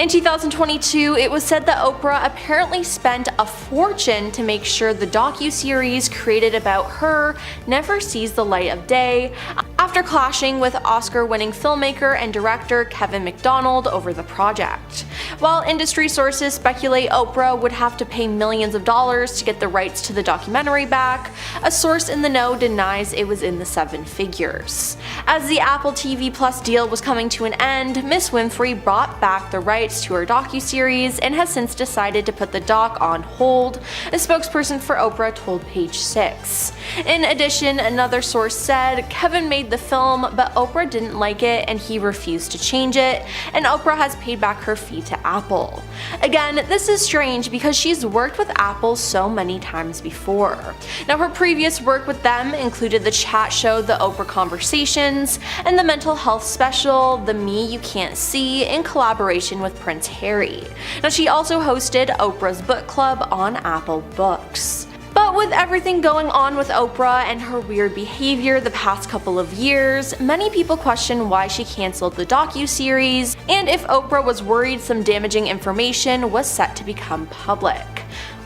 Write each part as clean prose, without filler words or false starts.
In 2022, it was said that Oprah apparently spent a fortune to make sure the docuseries created about her never sees the light of day, after clashing with Oscar-winning filmmaker and director Kevin McDonald over the project. While industry sources speculate Oprah would have to pay millions of dollars to get the rights to the documentary back, a source in the know denies it was in the seven figures. As the Apple TV Plus deal was coming to an end, Miss Winfrey brought back the rights to her docuseries and has since decided to put the doc on hold, a spokesperson for Oprah told Page 6. In addition, another source said Kevin made the film, but Oprah didn't like it and he refused to change it, and Oprah has paid back her fee to Apple. Again, this is strange because she's worked with Apple so many times before. Now, her previous work with them included the chat show The Oprah Conversations and the mental health special The Me You Can't See in collaboration with Prince Harry. Now, she also hosted Oprah's book club on Apple Books. But with everything going on with Oprah and her weird behavior the past couple of years, many people question why she canceled the docuseries and if Oprah was worried some damaging information was set to become public.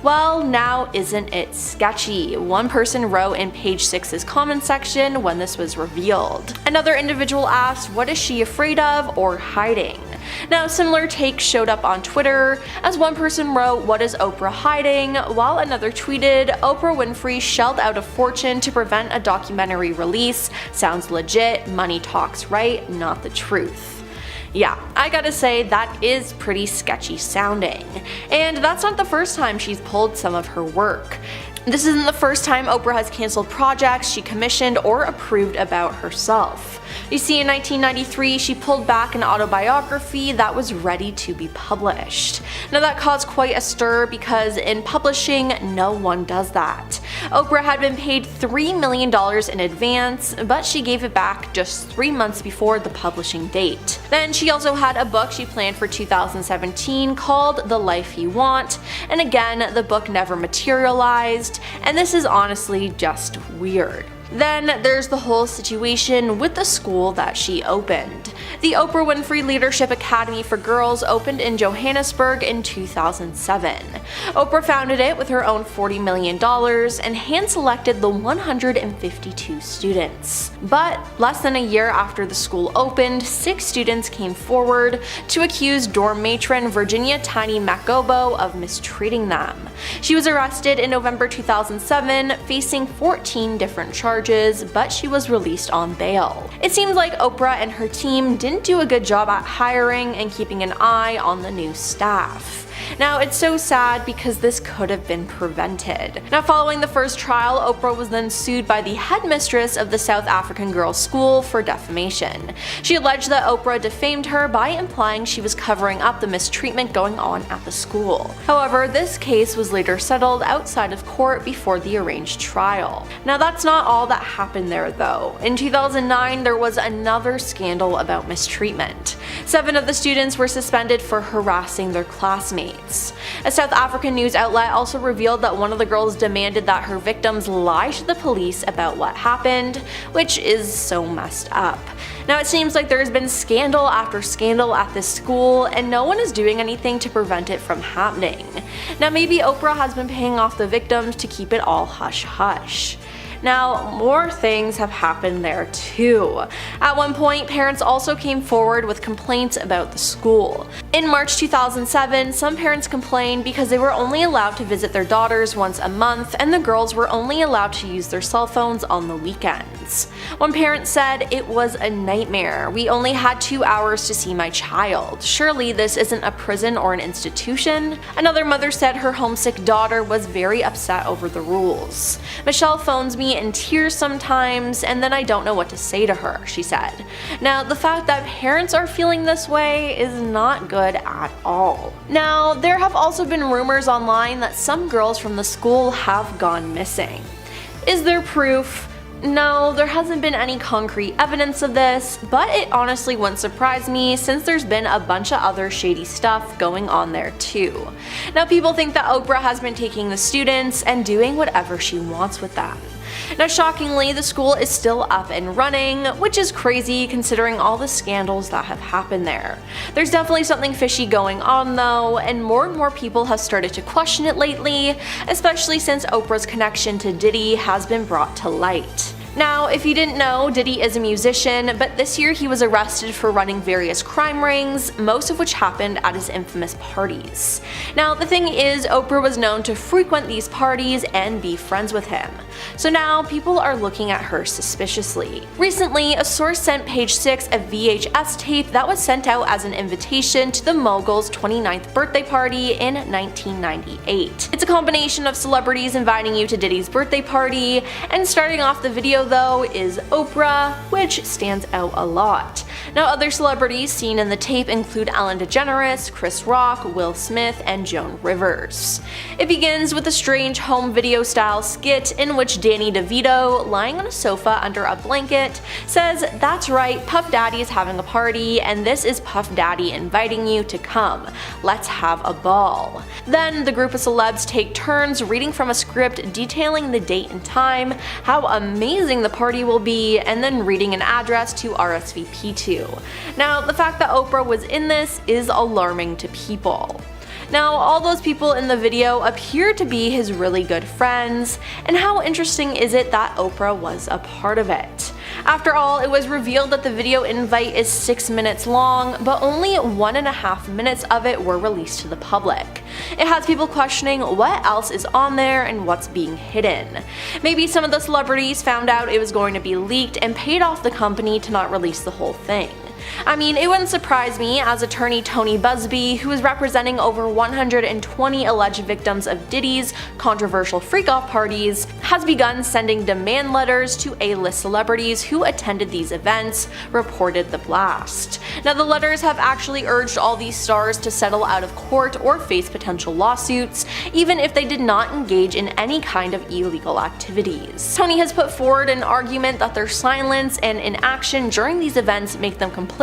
Well, now isn't it sketchy? One person wrote in Page 6's comment section when this was revealed. Another individual asked, what is she afraid of or hiding? Now, similar takes showed up on Twitter, as one person wrote, what is Oprah hiding? While another tweeted, Oprah Winfrey shelled out a fortune to prevent a documentary release. Sounds legit, money talks, right? Not the truth. Yeah, I gotta say that is pretty sketchy sounding. And that's not the first time she's pulled some of her work. This isn't the first time Oprah has canceled projects she commissioned or approved about herself. You see, in 1993, she pulled back an autobiography that was ready to be published. Now, that caused quite a stir because in publishing, no one does that. Oprah had been paid $3 million in advance, but she gave it back just 3 months before the publishing date. Then she also had a book she planned for 2017 called The Life You Want, and again, the book never materialized, and this is honestly just weird. Then there's the whole situation with the school that she opened. The Oprah Winfrey Leadership Academy for Girls opened in Johannesburg in 2007. Oprah founded it with her own $40 million and hand-selected the 152 students. But less than a year after the school opened, 6 students came forward to accuse dorm matron Virginia Tiny Macobo of mistreating them. She was arrested in November 2007, facing 14 different charges, but she was released on bail. It seems like Oprah and her team didn't do a good job at hiring and keeping an eye on the new staff. Now, it's so sad because this could have been prevented. Now, following the first trial, Oprah was then sued by the headmistress of the South African girls' school for defamation. She alleged that Oprah defamed her by implying she was covering up the mistreatment going on at the school. However, this case was later settled outside of court before the arranged trial. Now, that's not all that happened there, though. In 2009, there was another scandal about mistreatment. 7 of the students were suspended for harassing their classmates. A South African news outlet also revealed that one of the girls demanded that her victims lie to the police about what happened, which is so messed up. Now, it seems like there has been scandal after scandal at this school, and no one is doing anything to prevent it from happening. Now, maybe Oprah has been paying off the victims to keep it all hush-hush. Now, more things have happened there too. At one point, parents also came forward with complaints about the school. In March 2007, some parents complained because they were only allowed to visit their daughters once a month and the girls were only allowed to use their cell phones on the weekends. One parent said, "It was a nightmare. We only had 2 hours to see my child. Surely this isn't a prison or an institution." Another mother said her homesick daughter was very upset over the rules. "Michelle phones me in tears sometimes, and then I don't know what to say to her," she said. Now, the fact that parents are feeling this way is not good at all. Now, there have also been rumors online that some girls from the school have gone missing. Is there proof? No, there hasn't been any concrete evidence of this, but it honestly wouldn't surprise me since there's been a bunch of other shady stuff going on there too. Now, people think that Oprah has been taking the students and doing whatever she wants with them. Now shockingly, the school is still up and running, which is crazy considering all the scandals that have happened there. There's definitely something fishy going on though, and more people have started to question it lately, especially since Oprah's connection to Diddy has been brought to light. Now, if you didn't know, Diddy is a musician, but this year he was arrested for running various crime rings, most of which happened at his infamous parties. Now, the thing is, Oprah was known to frequent these parties and be friends with him. So now, people are looking at her suspiciously. Recently, a source sent Page 6 a VHS tape that was sent out as an invitation to the mogul's 29th birthday party in 1998. It's a combination of celebrities inviting you to Diddy's birthday party, and starting off the video though is Oprah, which stands out a lot. Now other celebrities seen in the tape include Ellen DeGeneres, Chris Rock, Will Smith, and Joan Rivers. It begins with a strange home video style skit in which Danny DeVito, lying on a sofa under a blanket, says, "That's right, Puff Daddy is having a party and this is Puff Daddy inviting you to come. Let's have a ball." Then the group of celebs take turns reading from a script detailing the date and time, how amazing the party will be, and then reading an address to RSVP to. Now, the fact that Oprah was in this is alarming to people. Now, all those people in the video appear to be his really good friends, and how interesting is it that Oprah was a part of it? After all, it was revealed that the video invite is 6 minutes long, but only 1.5 minutes of it were released to the public. It has people questioning what else is on there and what's being hidden. Maybe some of the celebrities found out it was going to be leaked and paid off the company to not release the whole thing. I mean, it wouldn't surprise me as attorney Tony Busby, who is representing over 120 alleged victims of Diddy's controversial freak-off parties, has begun sending demand letters to A-list celebrities who attended these events, reported The Blast. Now, the letters have actually urged all these stars to settle out of court or face potential lawsuits, even if they did not engage in any kind of illegal activities. Tony has put forward an argument that their silence and inaction during these events make them complicit,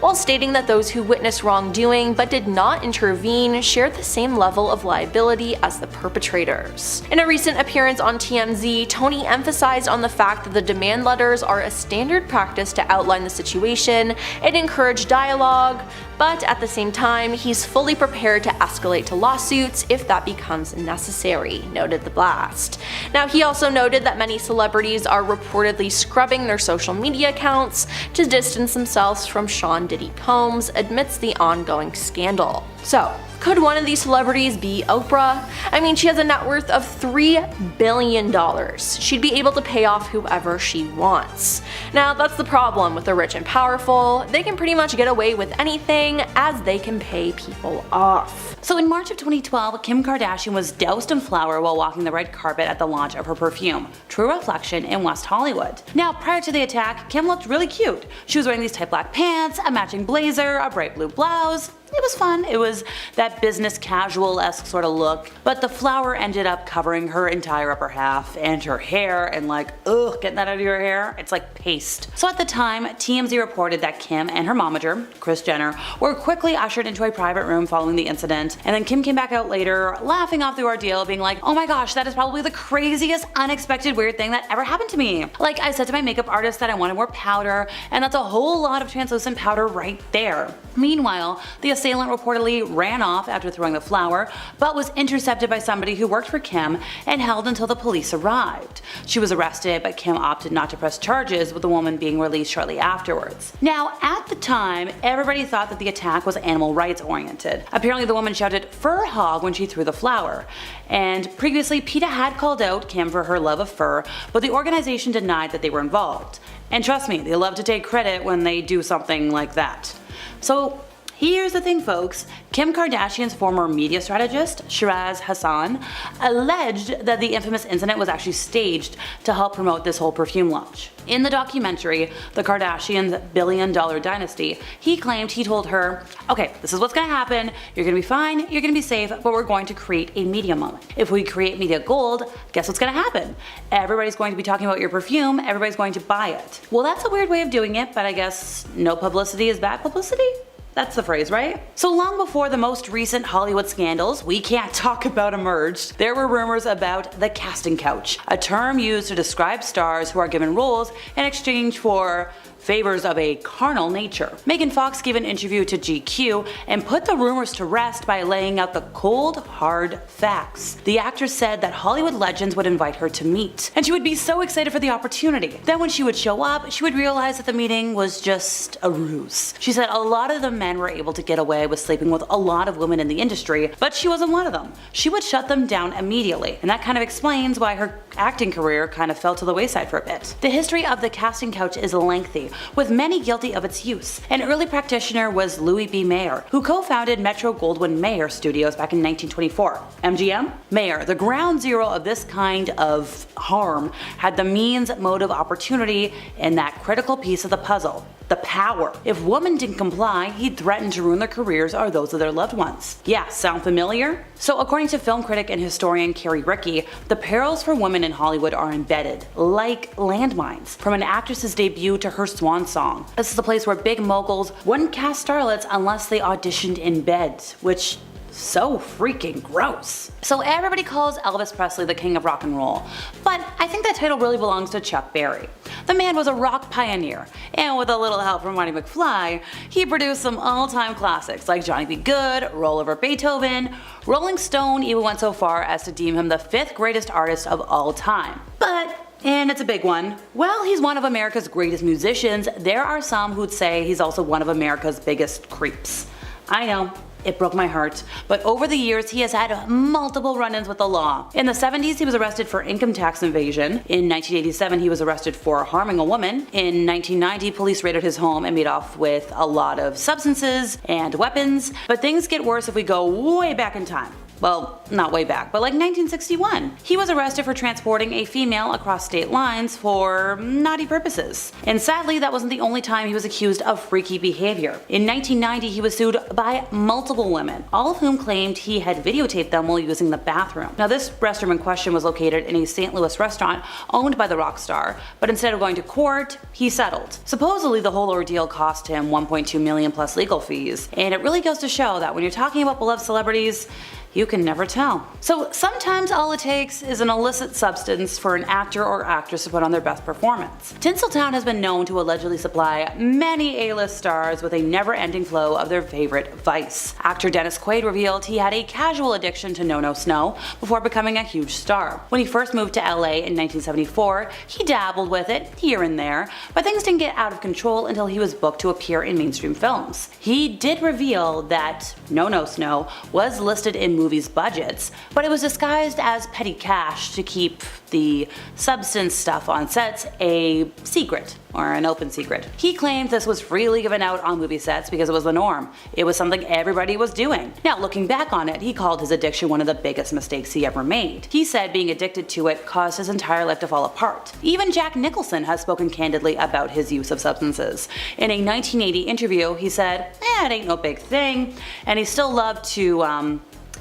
while stating that those who witnessed wrongdoing but did not intervene shared the same level of liability as the perpetrators. In a recent appearance on TMZ, Tony emphasized on the fact that the demand letters are a standard practice to outline the situation and encourage dialogue, but at the same time, he's fully prepared to escalate to lawsuits if that becomes necessary, noted The Blast. Now, he also noted that many celebrities are reportedly scrubbing their social media accounts to distance themselves from Sean Diddy Combs amidst the ongoing scandal. So, could one of these celebrities be Oprah? I mean, she has a net worth of $3 billion. She'd be able to pay off whoever she wants. Now, that's the problem with the rich and powerful. They can pretty much get away with anything as they can pay people off. So in March of 2012, Kim Kardashian was doused in flour while walking the red carpet at the launch of her perfume, True Reflection, in West Hollywood. Now, prior to the attack, Kim looked really cute. She was wearing these tight black pants, a matching blazer, a bright blue blouse. It was fun. It was that business casual-esque sort of look, but the flour ended up covering her entire upper half and her hair, and like, ugh, getting that out of your hair, it's like paste. So at the time, TMZ reported that Kim and her momager, Kris Jenner, were quickly ushered into a private room following the incident, and then Kim came back out later, laughing off the ordeal, being like, "Oh my gosh, that is probably the craziest, unexpected, weird thing that ever happened to me. Like, I said to my makeup artist that I wanted more powder, and that's a whole lot of translucent powder right there." Meanwhile, the assailant reportedly ran off after throwing the flour, but was intercepted by somebody who worked for Kim and held until the police arrived. She was arrested, but Kim opted not to press charges, with the woman being released shortly afterwards. Now, at the time, everybody thought that the attack was animal rights oriented. Apparently, the woman shouted "fur hog" when she threw the flour. And previously, PETA had called out Kim for her love of fur, but the organization denied that they were involved. And trust me, they love to take credit when they do something like that. So, here's the thing, folks. Kim Kardashian's former media strategist, Shiraz Hassan, alleged that the infamous incident was actually staged to help promote this whole perfume launch. In the documentary, The Kardashians' Billion-Dollar Dynasty, he claimed he told her, "Okay, this is what's gonna happen, you're gonna be fine, you're gonna be safe, but we're going to create a media moment. If we create media gold, guess what's gonna happen? Everybody's going to be talking about your perfume, everybody's going to buy it." Well, that's a weird way of doing it, but I guess no publicity is bad publicity? That's the phrase, right? So long before the most recent Hollywood scandals we can't talk about emerged, there were rumors about the casting couch, a term used to describe stars who are given roles in exchange for favors of a carnal nature. Megan Fox gave an interview to GQ and put the rumors to rest by laying out the cold, hard facts. The actress said that Hollywood legends would invite her to meet, and she would be so excited for the opportunity. Then when she would show up, she would realize that the meeting was just a ruse. She said a lot of the men were able to get away with sleeping with a lot of women in the industry, but she wasn't one of them. She would shut them down immediately, and that kind of explains why her acting career kind of fell to the wayside for a bit. The history of the casting couch is lengthy, with many guilty of its use. An early practitioner was Louis B. Mayer, who co-founded Metro-Goldwyn-Mayer Studios back in 1924. MGM? Mayer, the ground zero of this kind of harm, had the means, motive, opportunity in that critical piece of the puzzle. The power. If women didn't comply, he'd threaten to ruin their careers or those of their loved ones. Yeah, sound familiar? So according to film critic and historian Carrie Rickey, the perils for women in Hollywood are embedded, like landmines, from an actress's debut to her swan song. This is the place where big moguls wouldn't cast starlets unless they auditioned in bed, which so freaking gross. So everybody calls Elvis Presley the king of rock and roll, but I think that title really belongs to Chuck Berry. The man was a rock pioneer, and with a little help from Marty McFly, he produced some all-time classics like Johnny B. Good, Roll Over Beethoven. Rolling Stone even went so far as to deem him the 5th greatest artist of all time. But and it's a big one. While he's one of America's greatest musicians, there are some who'd say he's also one of America's biggest creeps. I know, it broke my heart, but over the years he has had multiple run-ins with the law. In the 70s he was arrested for income tax evasion. In 1987 he was arrested for harming a woman. In 1990 police raided his home and made off with a lot of substances and weapons. But things get worse if we go way back in time. Well, not way back, but like 1961. He was arrested for transporting a female across state lines for naughty purposes. And sadly, that wasn't the only time he was accused of freaky behavior. In 1990, he was sued by multiple women, all of whom claimed he had videotaped them while using the bathroom. Now, this restroom in question was located in a St. Louis restaurant owned by the rock star, but instead of going to court, he settled. Supposedly, the whole ordeal cost him $1.2 million plus legal fees, and it really goes to show that when you're talking about beloved celebrities, you can never tell. So sometimes all it takes is an illicit substance for an actor or actress to put on their best performance. Tinseltown has been known to allegedly supply many A-list stars with a never-ending flow of their favorite vice. Actor Dennis Quaid revealed he had a casual addiction to no-no snow before becoming a huge star. When he first moved to LA in 1974, he dabbled with it here and there, but things didn't get out of control until he was booked to appear in mainstream films. He did reveal that no-no snow was listed in movies' budgets, but it was disguised as petty cash to keep the substance stuff on sets a secret, or an open secret. He claimed this was freely given out on movie sets because it was the norm. It was something everybody was doing. Now, looking back on it, he called his addiction one of the biggest mistakes he ever made. He said being addicted to it caused his entire life to fall apart. Even Jack Nicholson has spoken candidly about his use of substances. In a 1980 interview, he said, it ain't no big thing, and he still loved to,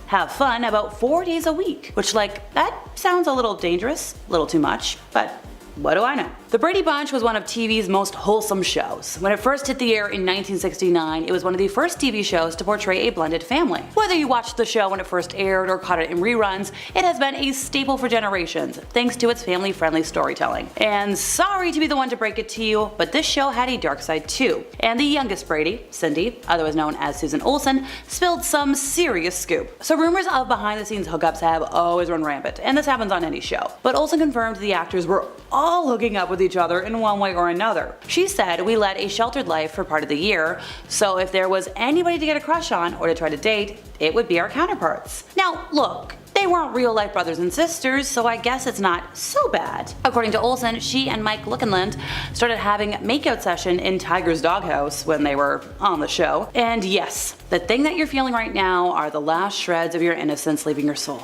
have fun about 4 days a week, which that sounds a little dangerous, a little too much, but what do I know? The Brady Bunch was one of TV's most wholesome shows. When it first hit the air in 1969, it was one of the first TV shows to portray a blended family. Whether you watched the show when it first aired or caught it in reruns, it has been a staple for generations, thanks to its family-friendly storytelling. And sorry to be the one to break it to you, but this show had a dark side too. And the youngest Brady, Cindy, otherwise known as Susan Olsen, spilled some serious scoop. So rumors of behind-the-scenes hookups have always run rampant, and this happens on any show. But Olsen confirmed the actors were all hooking up with each other in one way or another. She said, "We led a sheltered life for part of the year, so if there was anybody to get a crush on or to try to date, it would be our counterparts." Now look, they weren't real life brothers and sisters, so I guess it's not so bad. According to Olsen, she and Mike Lookinland started having makeout session in Tiger's doghouse when they were on the show. And yes, the thing that you're feeling right now are the last shreds of your innocence leaving your soul.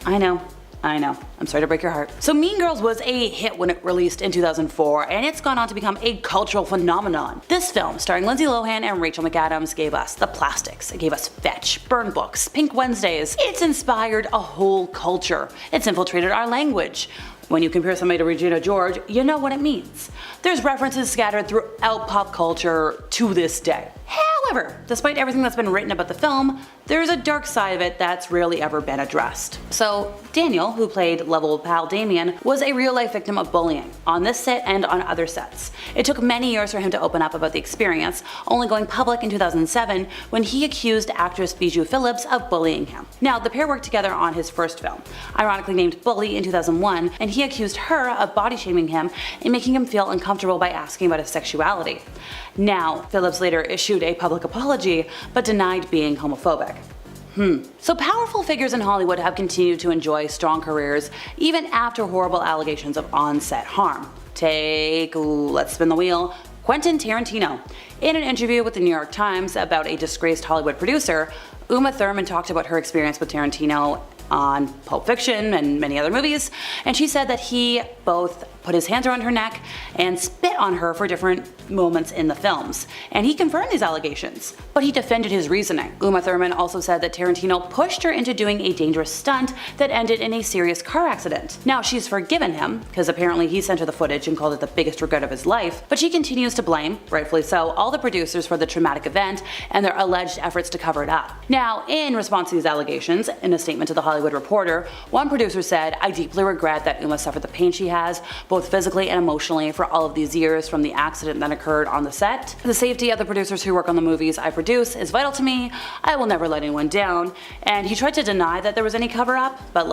I know. I'm sorry to break your heart. So Mean Girls was a hit when it released in 2004, and it's gone on to become a cultural phenomenon. This film, starring Lindsay Lohan and Rachel McAdams, gave us The Plastics. It gave us Fetch, Burn Books, Pink Wednesdays. It's inspired a whole culture. It's infiltrated our language. When you compare somebody to Regina George, you know what it means. There's references scattered throughout pop culture to this day. Hell, However, despite everything that's been written about the film, there's a dark side of it that's rarely ever been addressed. So Daniel, who played lovable pal Damien, was a real-life victim of bullying, on this set and on other sets. It took many years for him to open up about the experience, only going public in 2007 when he accused actress Bijou Phillips of bullying him. Now, the pair worked together on his first film, ironically named Bully in 2001, and he accused her of body-shaming him and making him feel uncomfortable by asking about his sexuality. Now, Phillips later issued a public apology, but denied being homophobic. So powerful figures in Hollywood have continued to enjoy strong careers even after horrible allegations of on-set harm. Let's spin the wheel, Quentin Tarantino. In an interview with the New York Times about a disgraced Hollywood producer, Uma Thurman talked about her experience with Tarantino on Pulp Fiction and many other movies, and she said that he both put his hands around her neck and spit on her for different moments in the films. And he confirmed these allegations, but he defended his reasoning. Uma Thurman also said that Tarantino pushed her into doing a dangerous stunt that ended in a serious car accident. Now, she's forgiven him, because apparently he sent her the footage and called it the biggest regret of his life, but she continues to blame, rightfully so, all the producers for the traumatic event and their alleged efforts to cover it up. Now, in response to these allegations, in a statement to The Hollywood Reporter, one producer said, "I deeply regret that Uma suffered the pain she has, both physically and emotionally, for all of these years from the accident that occurred on the set. The safety of the producers who work on the movies I produce is vital to me. I will never let anyone down." And he tried to deny that there was any cover-up, but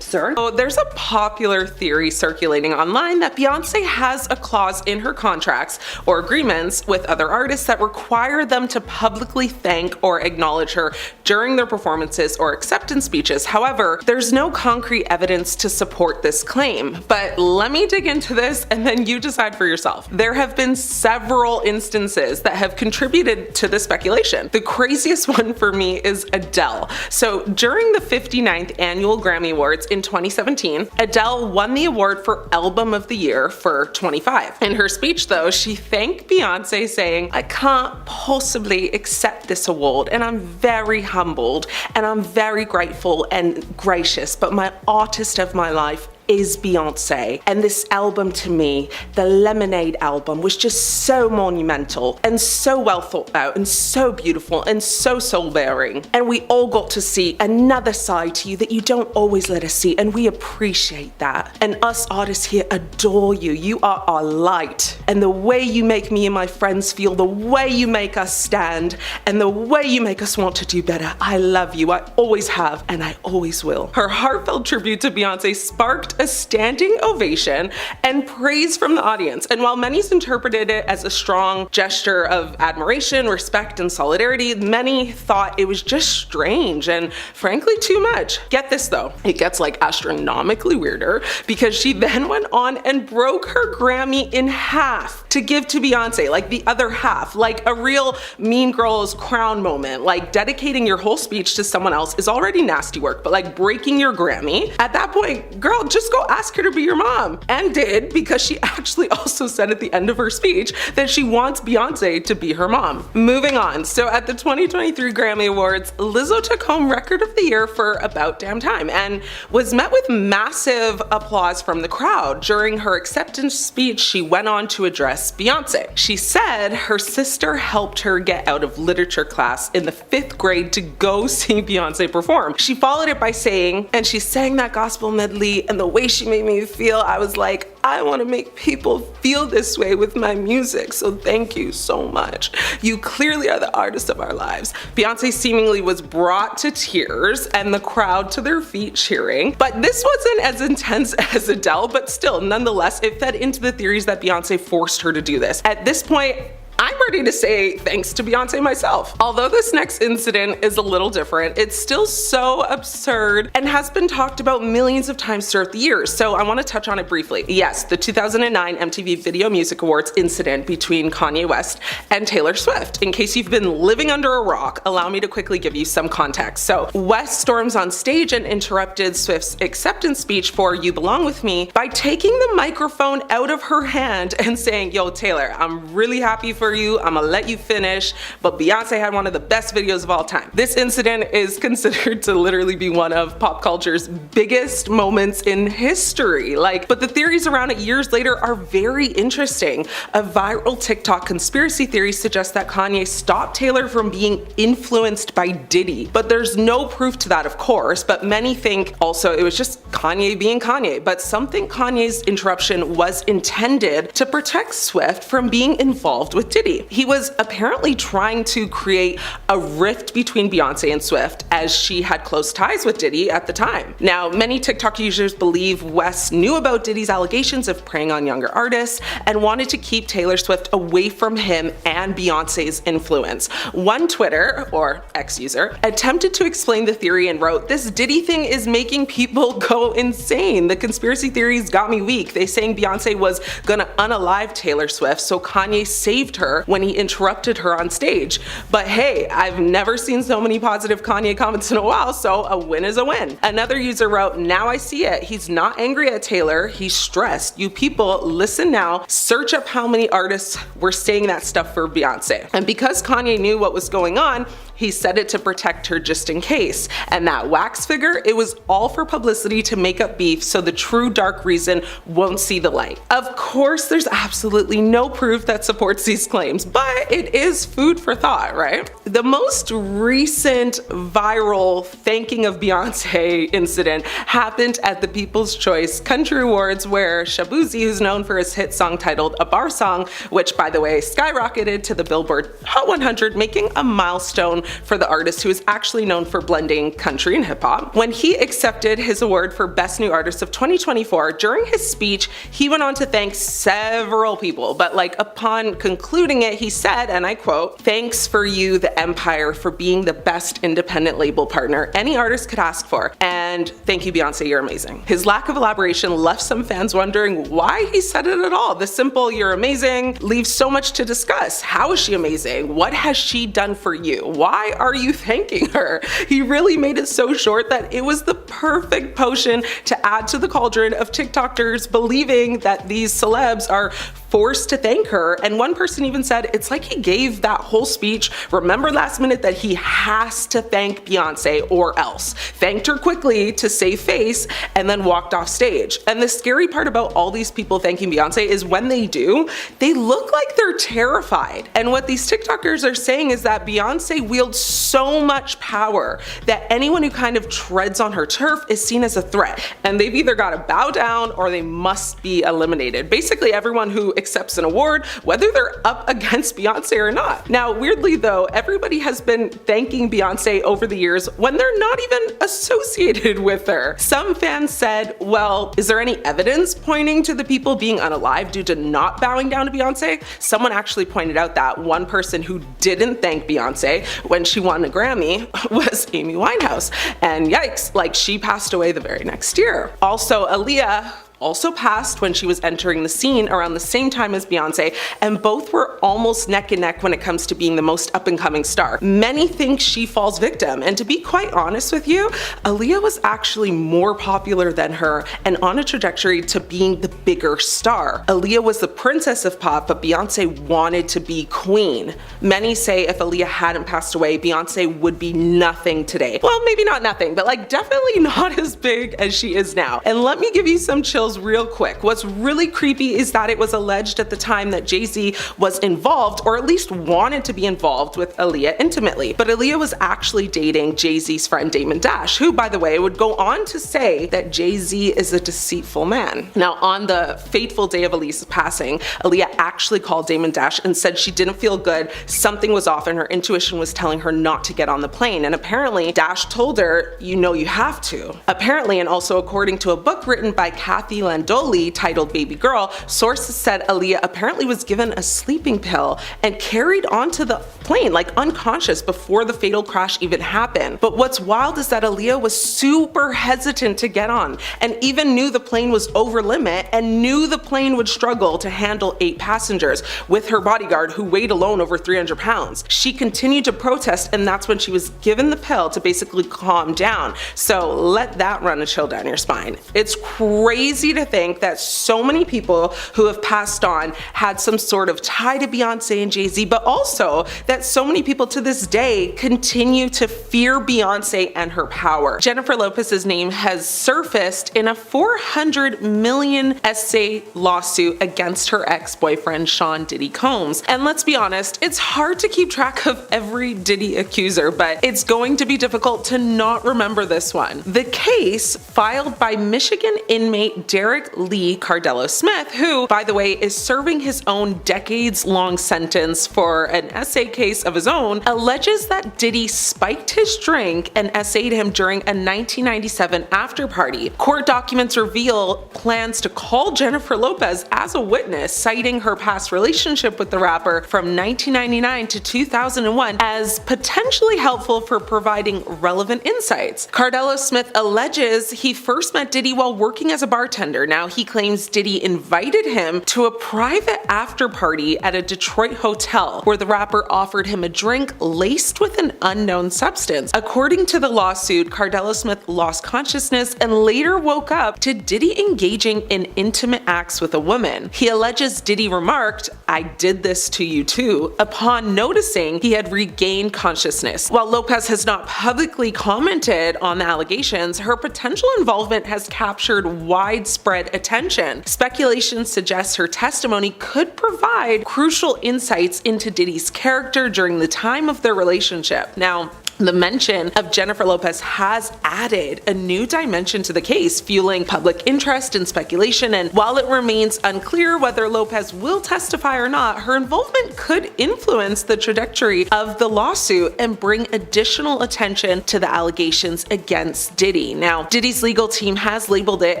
sir? So there's a popular theory circulating online that Beyoncé has a clause in her contracts or agreements with other artists that require them to publicly thank or acknowledge her during their performances or acceptance speeches. However, there's no concrete evidence to support this claim. But let me dig into this and then you decide for yourself. There have been several instances that have contributed to this speculation. The craziest one for me is Adele. So during the 59th annual Grammy Awards in 2017, Adele won the award for Album of the Year for 25. In her speech though, she thanked Beyoncé saying, "I can't possibly accept this award and I'm very humbled and I'm very grateful and gracious, but my artist of my life is Beyoncé. And this album to me, the Lemonade album, was just so monumental and so well thought out and so beautiful and so soul-bearing. And we all got to see another side to you that you don't always let us see, and we appreciate that. And us artists here adore you. You are our light. And the way you make me and my friends feel, the way you make us stand, and the way you make us want to do better. I love you. I always have, and I always will." Her heartfelt tribute to Beyoncé sparked a standing ovation and praise from the audience. And while many's interpreted it as a strong gesture of admiration, respect, and solidarity, many thought it was just strange and frankly too much. Get this though, it gets astronomically weirder because she then went on and broke her Grammy in half to give to Beyoncé, the other half, a real Mean Girls crown moment. Dedicating your whole speech to someone else is already nasty work, but breaking your Grammy, at that point, girl, just go ask her to be your mom. And did, because she actually also said at the end of her speech that she wants Beyoncé to be her mom. Moving on, so at the 2023 Grammy Awards, Lizzo took home Record of the Year for About Damn Time and was met with massive applause from the crowd. During her acceptance speech, she went on to address Beyoncé. She said her sister helped her get out of literature class in the 5th grade to go see Beyoncé perform. She followed it by saying, and she sang that gospel medley, and the way she made me feel, I was like, I want to make people feel this way with my music, so thank you so much. You clearly are the artist of our lives. Beyoncé seemingly was brought to tears and the crowd to their feet cheering. But this wasn't as intense as Adele, but still, nonetheless, it fed into the theories that Beyoncé forced her to do this. At this point, I'm ready to say thanks to Beyoncé myself. Although this next incident is a little different, it's still so absurd and has been talked about millions of times throughout the years, so I want to touch on it briefly. Yes, the 2009 MTV Video Music Awards incident between Kanye West and Taylor Swift. In case you've been living under a rock, allow me to quickly give you some context. So, West storms on stage and interrupted Swift's acceptance speech for You Belong With Me by taking the microphone out of her hand and saying, "Yo, Taylor, I'm really happy for you. you, I'm gonna let you finish, but Beyonce had one of the best videos of all time. This incident is considered to literally be one of pop culture's biggest moments in history. But the theories around it years later are very interesting. A viral TikTok conspiracy theory suggests that Kanye stopped Taylor from being influenced by Diddy, but there's no proof to that, of course, but many think also it was just Kanye being Kanye. But some think Kanye's interruption was intended to protect Swift from being involved with Diddy. He was apparently trying to create a rift between Beyonce and Swift, as she had close ties with Diddy at the time. Now, many TikTok users believe West knew about Diddy's allegations of preying on younger artists and wanted to keep Taylor Swift away from him and Beyonce's influence. One Twitter, or X user, attempted to explain the theory and wrote, "This Diddy thing is making people go insane. The conspiracy theories got me weak. They saying Beyonce was gonna unalive Taylor Swift, so Kanye saved her when he interrupted her on stage. But hey, I've never seen so many positive Kanye comments in a while, so a win is a win." Another user wrote, "Now I see it. He's not angry at Taylor, he's stressed. You people, listen now, search up how many artists were saying that stuff for Beyonce." And because Kanye knew what was going on, he said it to protect her just in case. And that wax figure, it was all for publicity to make up beef so the true dark reason won't see the light. Of course, there's absolutely no proof that supports these claims, but it is food for thought, right? The most recent viral thanking of Beyonce incident happened at the People's Choice Country Awards, where Shabuzi, who's known for his hit song titled A Bar Song, which by the way skyrocketed to the Billboard Hot 100, making a milestone for the artist who is actually known for blending country and hip hop. When he accepted his award for Best New Artist of 2024, during his speech, he went on to thank several people, but upon concluding it, he said, and I quote, "Thanks for you, the Empire, for being the best independent label partner any artist could ask for. And thank you, Beyonce, you're amazing." His lack of elaboration left some fans wondering why he said it at all. The simple "you're amazing" leaves so much to discuss. How is she amazing? What has she done for you? Why are you thanking her? He really made it so short that it was the perfect potion to add to the cauldron of TikTokers believing that these celebs are forced to thank her. And one person even said it's like he gave that whole speech, remembered last minute that he has to thank Beyonce or else. Thanked her quickly to save face and then walked off stage. And the scary part about all these people thanking Beyonce is when they do, they look like they're terrified. And what these TikTokers are saying is that Beyonce wields so much power that anyone who kind of treads on her turf is seen as a threat. And they've either got to bow down or they must be eliminated. Basically everyone who accepts an award, whether they're up against Beyonce or not. Now, weirdly though, everybody has been thanking Beyonce over the years when they're not even associated with her. Some fans said, well, is there any evidence pointing to the people being unalive due to not bowing down to Beyonce? Someone actually pointed out that one person who didn't thank Beyonce when she won a Grammy was Amy Winehouse. And yikes, she passed away the very next year. Also, Aaliyah also passed when she was entering the scene around the same time as Beyonce, and both were almost neck and neck when it comes to being the most up-and-coming star. Many think she falls victim, and to be quite honest with you, Aaliyah was actually more popular than her and on a trajectory to being the bigger star. Aaliyah was the princess of pop, but Beyonce wanted to be queen. Many say if Aaliyah hadn't passed away, Beyonce would be nothing today. Well, maybe not nothing, but definitely not as big as she is now. And let me give you some chills real quick. What's really creepy is that it was alleged at the time that Jay-Z was involved, or at least wanted to be involved with Aaliyah intimately. But Aaliyah was actually dating Jay-Z's friend Damon Dash, who, by the way, would go on to say that Jay-Z is a deceitful man. Now, on the fateful day of Aaliyah's passing, Aaliyah actually called Damon Dash and said she didn't feel good, something was off, and her intuition was telling her not to get on the plane. And apparently, Dash told her, you know you have to. Apparently, and also according to a book written by Kathy Landoli titled Baby Girl, sources said Aaliyah apparently was given a sleeping pill and carried onto the plane unconscious before the fatal crash even happened. But what's wild is that Aaliyah was super hesitant to get on and even knew the plane was over limit and knew the plane would struggle to handle 8 passengers with her bodyguard who weighed alone over 300 pounds. She continued to protest, and that's when she was given the pill to basically calm down. So let that run a chill down your spine. It's crazy crazy to think that so many people who have passed on had some sort of tie to Beyonce and Jay-Z, but also that so many people to this day continue to fear Beyonce and her power. Jennifer Lopez's name has surfaced in a $400 million essay lawsuit against her ex-boyfriend Sean Diddy Combs. And let's be honest, it's hard to keep track of every Diddy accuser, but it's going to be difficult to not remember this one. The case, filed by Michigan inmate Derek Lee Cardello Smith, who, by the way, is serving his own decades-long sentence for an essay case of his own, alleges that Diddy spiked his drink and essayed him during a 1997 after-party. Court documents reveal plans to call Jennifer Lopez as a witness, citing her past relationship with the rapper from 1999 to 2001 as potentially helpful for providing relevant insights. Cardello Smith alleges he first met Diddy while working as a bartender. Now, he claims Diddy invited him to a private after-party at a Detroit hotel where the rapper offered him a drink laced with an unknown substance. According to the lawsuit, Cardello Smith lost consciousness and later woke up to Diddy engaging in intimate acts with a woman. He alleges Diddy remarked, "I did this to you too," upon noticing he had regained consciousness. While Lopez has not publicly commented on the allegations, her potential involvement has captured widespread attention. Speculation suggests her testimony could provide crucial insights into Diddy's character during the time of their relationship. Now, the mention of Jennifer Lopez has added a new dimension to the case, fueling public interest and speculation, and while it remains unclear whether Lopez will testify or not, her involvement could influence the trajectory of the lawsuit and bring additional attention to the allegations against Diddy. Now, Diddy's legal team has labeled it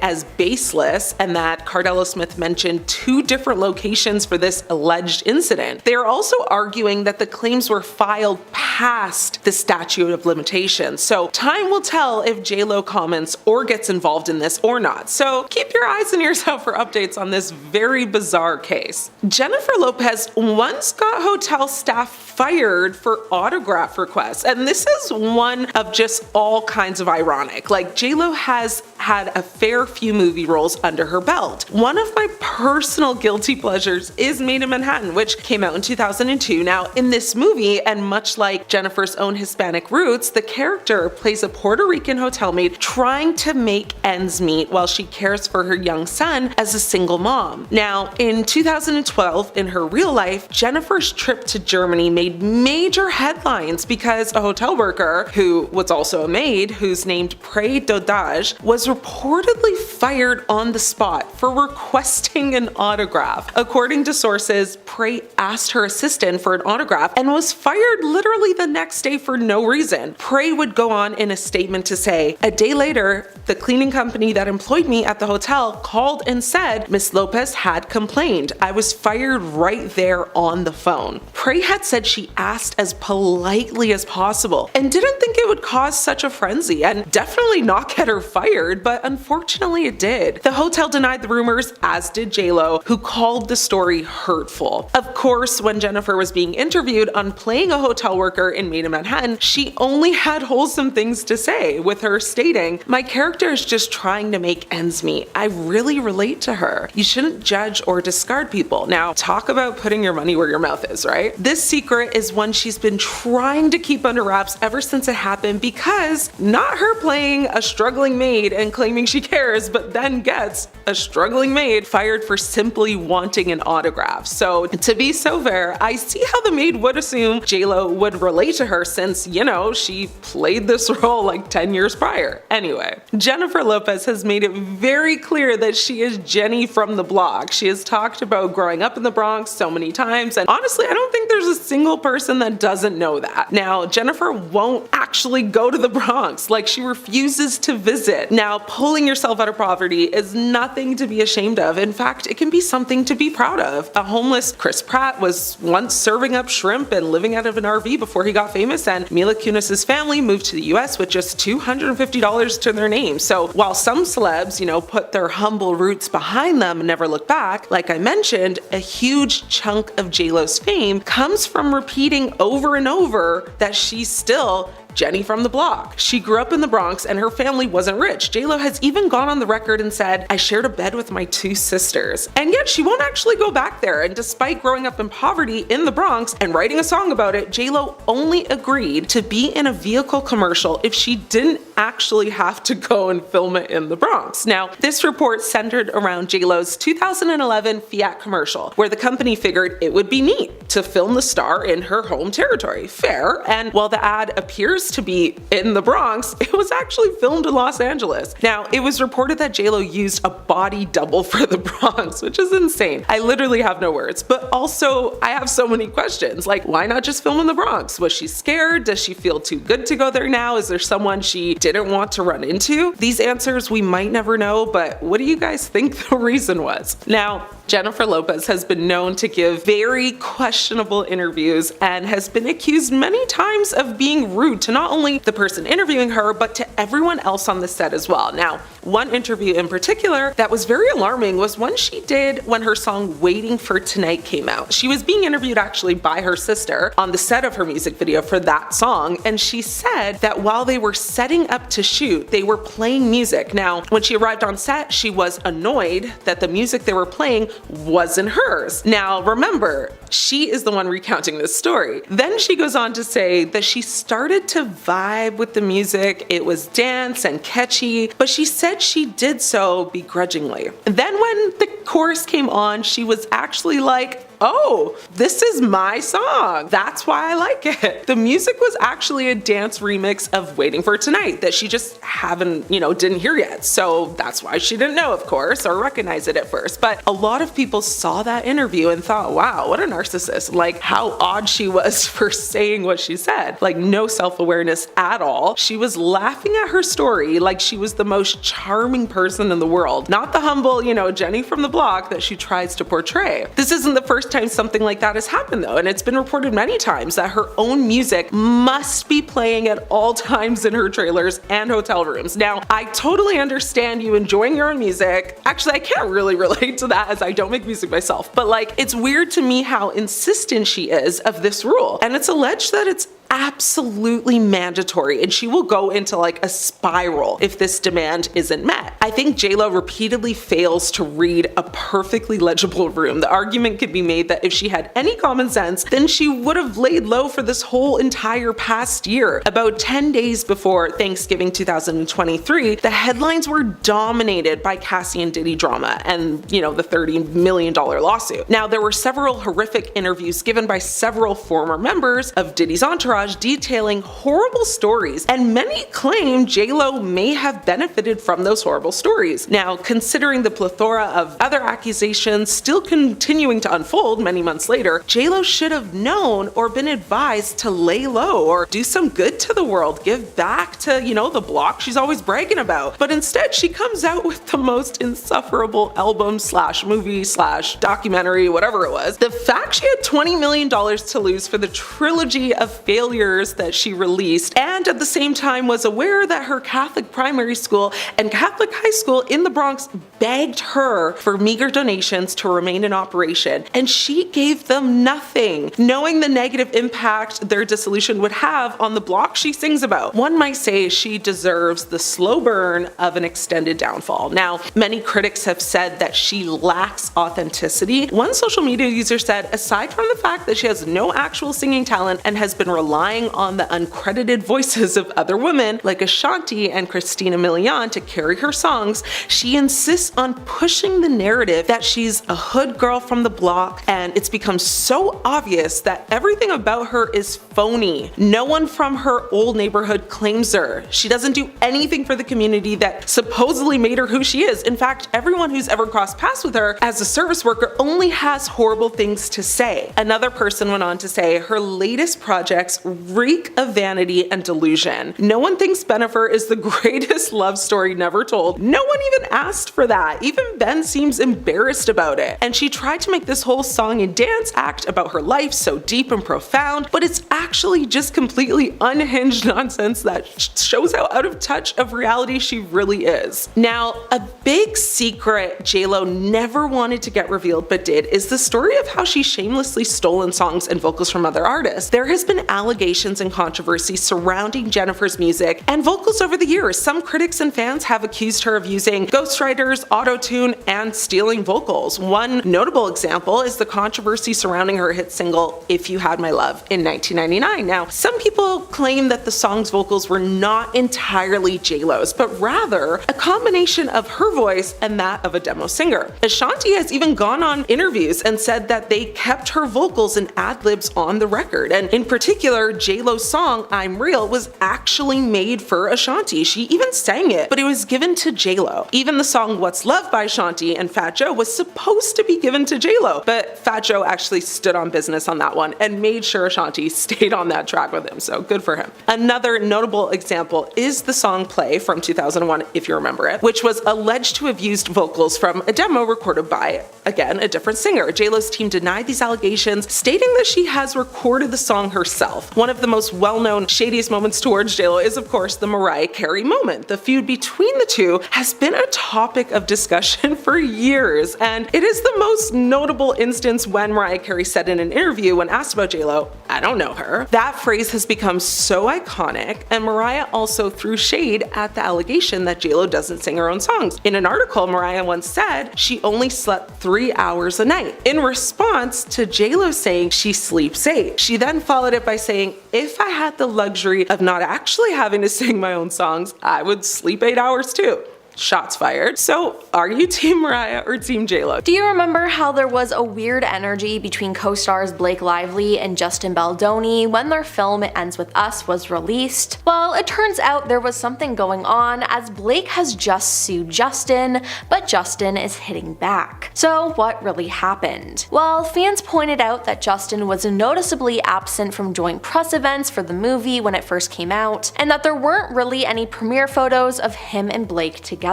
as baseless, and that Cardello Smith mentioned 2 different locations for this alleged incident. They are also arguing that the claims were filed past the statute of limitations. So time will tell if J-Lo comments or gets involved in this or not. So keep your eyes and ears out for updates on this very bizarre case. Jennifer Lopez once got hotel staff fired for autograph requests, and this is one of just all kinds of ironic. Like, J-Lo has had a fair few movie roles under her belt. One of my personal guilty pleasures is Made in Manhattan, which came out in 2002. Now, in this movie, and much like Jennifer's own Hispanic roots, the character plays a Puerto Rican hotel maid trying to make ends meet while she cares for her young son as a single mom. Now, in 2012, in her real life, Jennifer's trip to Germany made major headlines because a hotel worker, who was also a maid, who's named Prey Dodage, was reportedly fired on the spot for requesting an autograph. According to sources, Prey asked her assistant for an autograph and was fired literally the next day for no reason. Prey would go on in a statement to say, "A day later, the cleaning company that employed me at the hotel called and said Miss Lopez had complained. I was fired right there on the phone." Prey had said she asked as politely as possible and didn't think it would cause such a frenzy and definitely not get her fired, but unfortunately it did. The hotel denied the rumors, as did J-Lo, who called the story hurtful. Of course, when Jennifer was being interviewed on playing a hotel worker in Made in Manhattan, she only had wholesome things to say, with her stating, "My character is just trying to make ends meet. I really relate to her. You shouldn't judge or discard people." Now, talk about putting your money where your mouth is, right? This secret is one she's been trying to keep under wraps ever since it happened, because not her playing a struggling maid and claiming she cares, but then gets a struggling maid fired for simply wanting an autograph. So to be so fair, I see how the maid would assume J-Lo would relate to her since, you know, she played this role like 10 years prior. Anyway, Jennifer Lopez has made it very clear that she is Jenny from the block. She has talked about growing up in the Bronx so many times, and honestly, I don't think there's a single person that doesn't know that. Now, Jennifer won't actually go to the Bronx, like she refuses to visit. Now, pulling yourself out of poverty is nothing to be ashamed of. In fact, it can be something to be proud of. A homeless Chris Pratt was once serving up shrimp and living out of an RV before he got famous, and Mila Kunis's family moved to the US with just $250 to their name. So while some celebs, you know, put their humble roots behind them and never look back, like I mentioned, a huge chunk of J-Lo's fame comes from repeating over and over that she's still Jenny from the block. She grew up in the Bronx and her family wasn't rich. J-Lo has even gone on the record and said, "I shared a bed with my 2 sisters." And yet she won't actually go back there, and despite growing up in poverty in the Bronx and writing a song about it, J-Lo only agreed to be in a vehicle commercial if she didn't actually have to go and film it in the Bronx. Now, this report centered around J-Lo's 2011 Fiat commercial, where the company figured it would be neat to film the star in her home territory. Fair. And while the ad appears to be in the Bronx, it was actually filmed in Los Angeles. Now, it was reported that J-Lo used a body double for the Bronx, which is insane. I literally have no words, but also I have so many questions. Like, why not just film in the Bronx? Was she scared? Does she feel too good to go there now? Is there someone she didn't want to run into? These answers we might never know, but what do you guys think the reason was? Now, Jennifer Lopez has been known to give very questionable interviews and has been accused many times of being rude to not only the person interviewing her, but to everyone else on the set as well. Now, one interview in particular that was very alarming was one she did when her song Waiting for Tonight came out. She was being interviewed actually by her sister on the set of her music video for that song, and she said that while they were setting up to shoot, they were playing music. Now, when she arrived on set, she was annoyed that the music they were playing wasn't hers. Now, remember, she is the one recounting this story. Then she goes on to say that she started to vibe with the music. It was dance and catchy, but she said she did so begrudgingly. Then when the chorus came on, she was actually like, "Oh, this is my song. That's why I like it." The music was actually a dance remix of Waiting for Tonight that she just didn't hear yet. So that's why she didn't know, of course, or recognize it at first. But a lot of people saw that interview and thought, wow, what a narcissist. Like, how odd she was for saying what she said. Like, no self-awareness at all. She was laughing at her story like she was the most charming person in the world, not the humble, Jenny from the block that she tries to portray. This isn't the first time something like that has happened though, and it's been reported many times that her own music must be playing at all times in her trailers and hotel rooms. Now, I totally understand you enjoying your own music. Actually, I can't really relate to that as I don't make music myself, but it's weird to me how insistent she is of this rule. And it's alleged that it's absolutely mandatory, and she will go into a spiral if this demand isn't met. I think J-Lo repeatedly fails to read a perfectly legible room. The argument could be made that if she had any common sense, then she would have laid low for this whole entire past year. About 10 days before Thanksgiving 2023, the headlines were dominated by Cassie and Diddy drama and, the $30 million lawsuit. Now, there were several horrific interviews given by several former members of Diddy's entourage detailing horrible stories, and many claim J-Lo may have benefited from those horrible stories. Now, considering the plethora of other accusations still continuing to unfold many months later, J-Lo should have known or been advised to lay low or do some good to the world, give back to, the block she's always bragging about. But instead, she comes out with the most insufferable album / movie / documentary, whatever it was. The fact she had $20 million to lose for the trilogy of failures that she released, and at the same time was aware that her Catholic primary school and Catholic high school in the Bronx begged her for meager donations to remain in operation, and she gave them nothing, knowing the negative impact their dissolution would have on the block she sings about. One might say she deserves the slow burn of an extended downfall. Now, many critics have said that she lacks authenticity. One social media user said, aside from the fact that she has no actual singing talent and has been relying on the uncredited voices of other women like Ashanti and Christina Milian to carry her songs, she insists on pushing the narrative that she's a hood girl from the block, and it's become so obvious that everything about her is phony. No one from her old neighborhood claims her. She doesn't do anything for the community that supposedly made her who she is. In fact, everyone who's ever crossed paths with her as a service worker only has horrible things to say. Another person went on to say her latest projects reek of vanity and delusion. No one thinks Bennifer is the greatest love story never told. No one even asked for that. Even Ben seems embarrassed about it. And she tried to make this whole song and dance act about her life so deep and profound, but it's actually just completely unhinged nonsense that shows how out of touch of reality she really is. Now, a big secret J-Lo never wanted to get revealed but did is the story of how she shamelessly stolen songs and vocals from other artists. There has been allegations allegations and controversy surrounding Jennifer's music and vocals over the years. Some critics and fans have accused her of using ghostwriters, auto-tune, and stealing vocals. One notable example is the controversy surrounding her hit single, If You Had My Love, in 1999. Now, some people claim that the song's vocals were not entirely J-Lo's, but rather a combination of her voice and that of a demo singer. Ashanti has even gone on interviews and said that they kept her vocals and ad-libs on the record, and in particular, J-Lo's song, I'm Real, was actually made for Ashanti. She even sang it, but it was given to J-Lo. Even the song What's Love by Ashanti and Fat Joe was supposed to be given to J-Lo, but Fat Joe actually stood on business on that one and made sure Ashanti stayed on that track with him, so good for him. Another notable example is the song Play from 2001, if you remember it, which was alleged to have used vocals from a demo recorded by, again, a different singer. J-Lo's team denied these allegations, stating that she has recorded the song herself. One of the most well-known shadiest moments towards J-Lo is, of course, the Mariah Carey moment. The feud between the two has been a topic of discussion for years, and it is the most notable instance when Mariah Carey said in an interview when asked about J-Lo, I don't know her. That phrase has become so iconic, and Mariah also threw shade at the allegation that J-Lo doesn't sing her own songs. In an article, Mariah once said she only slept 3 hours a night, in response to J-Lo saying she sleeps 8. She then followed it by saying, if I had the luxury of not actually having to sing my own songs, I would sleep 8 hours too. Shots fired. So, are you Team Mariah or Team J-Lo? Do you remember how there was a weird energy between co-stars Blake Lively and Justin Baldoni when their film It Ends With Us was released? Well, it turns out there was something going on, as Blake has just sued Justin, but Justin is hitting back. So what really happened? Well, fans pointed out that Justin was noticeably absent from joint press events for the movie when it first came out, and that there weren't really any premiere photos of him and Blake together.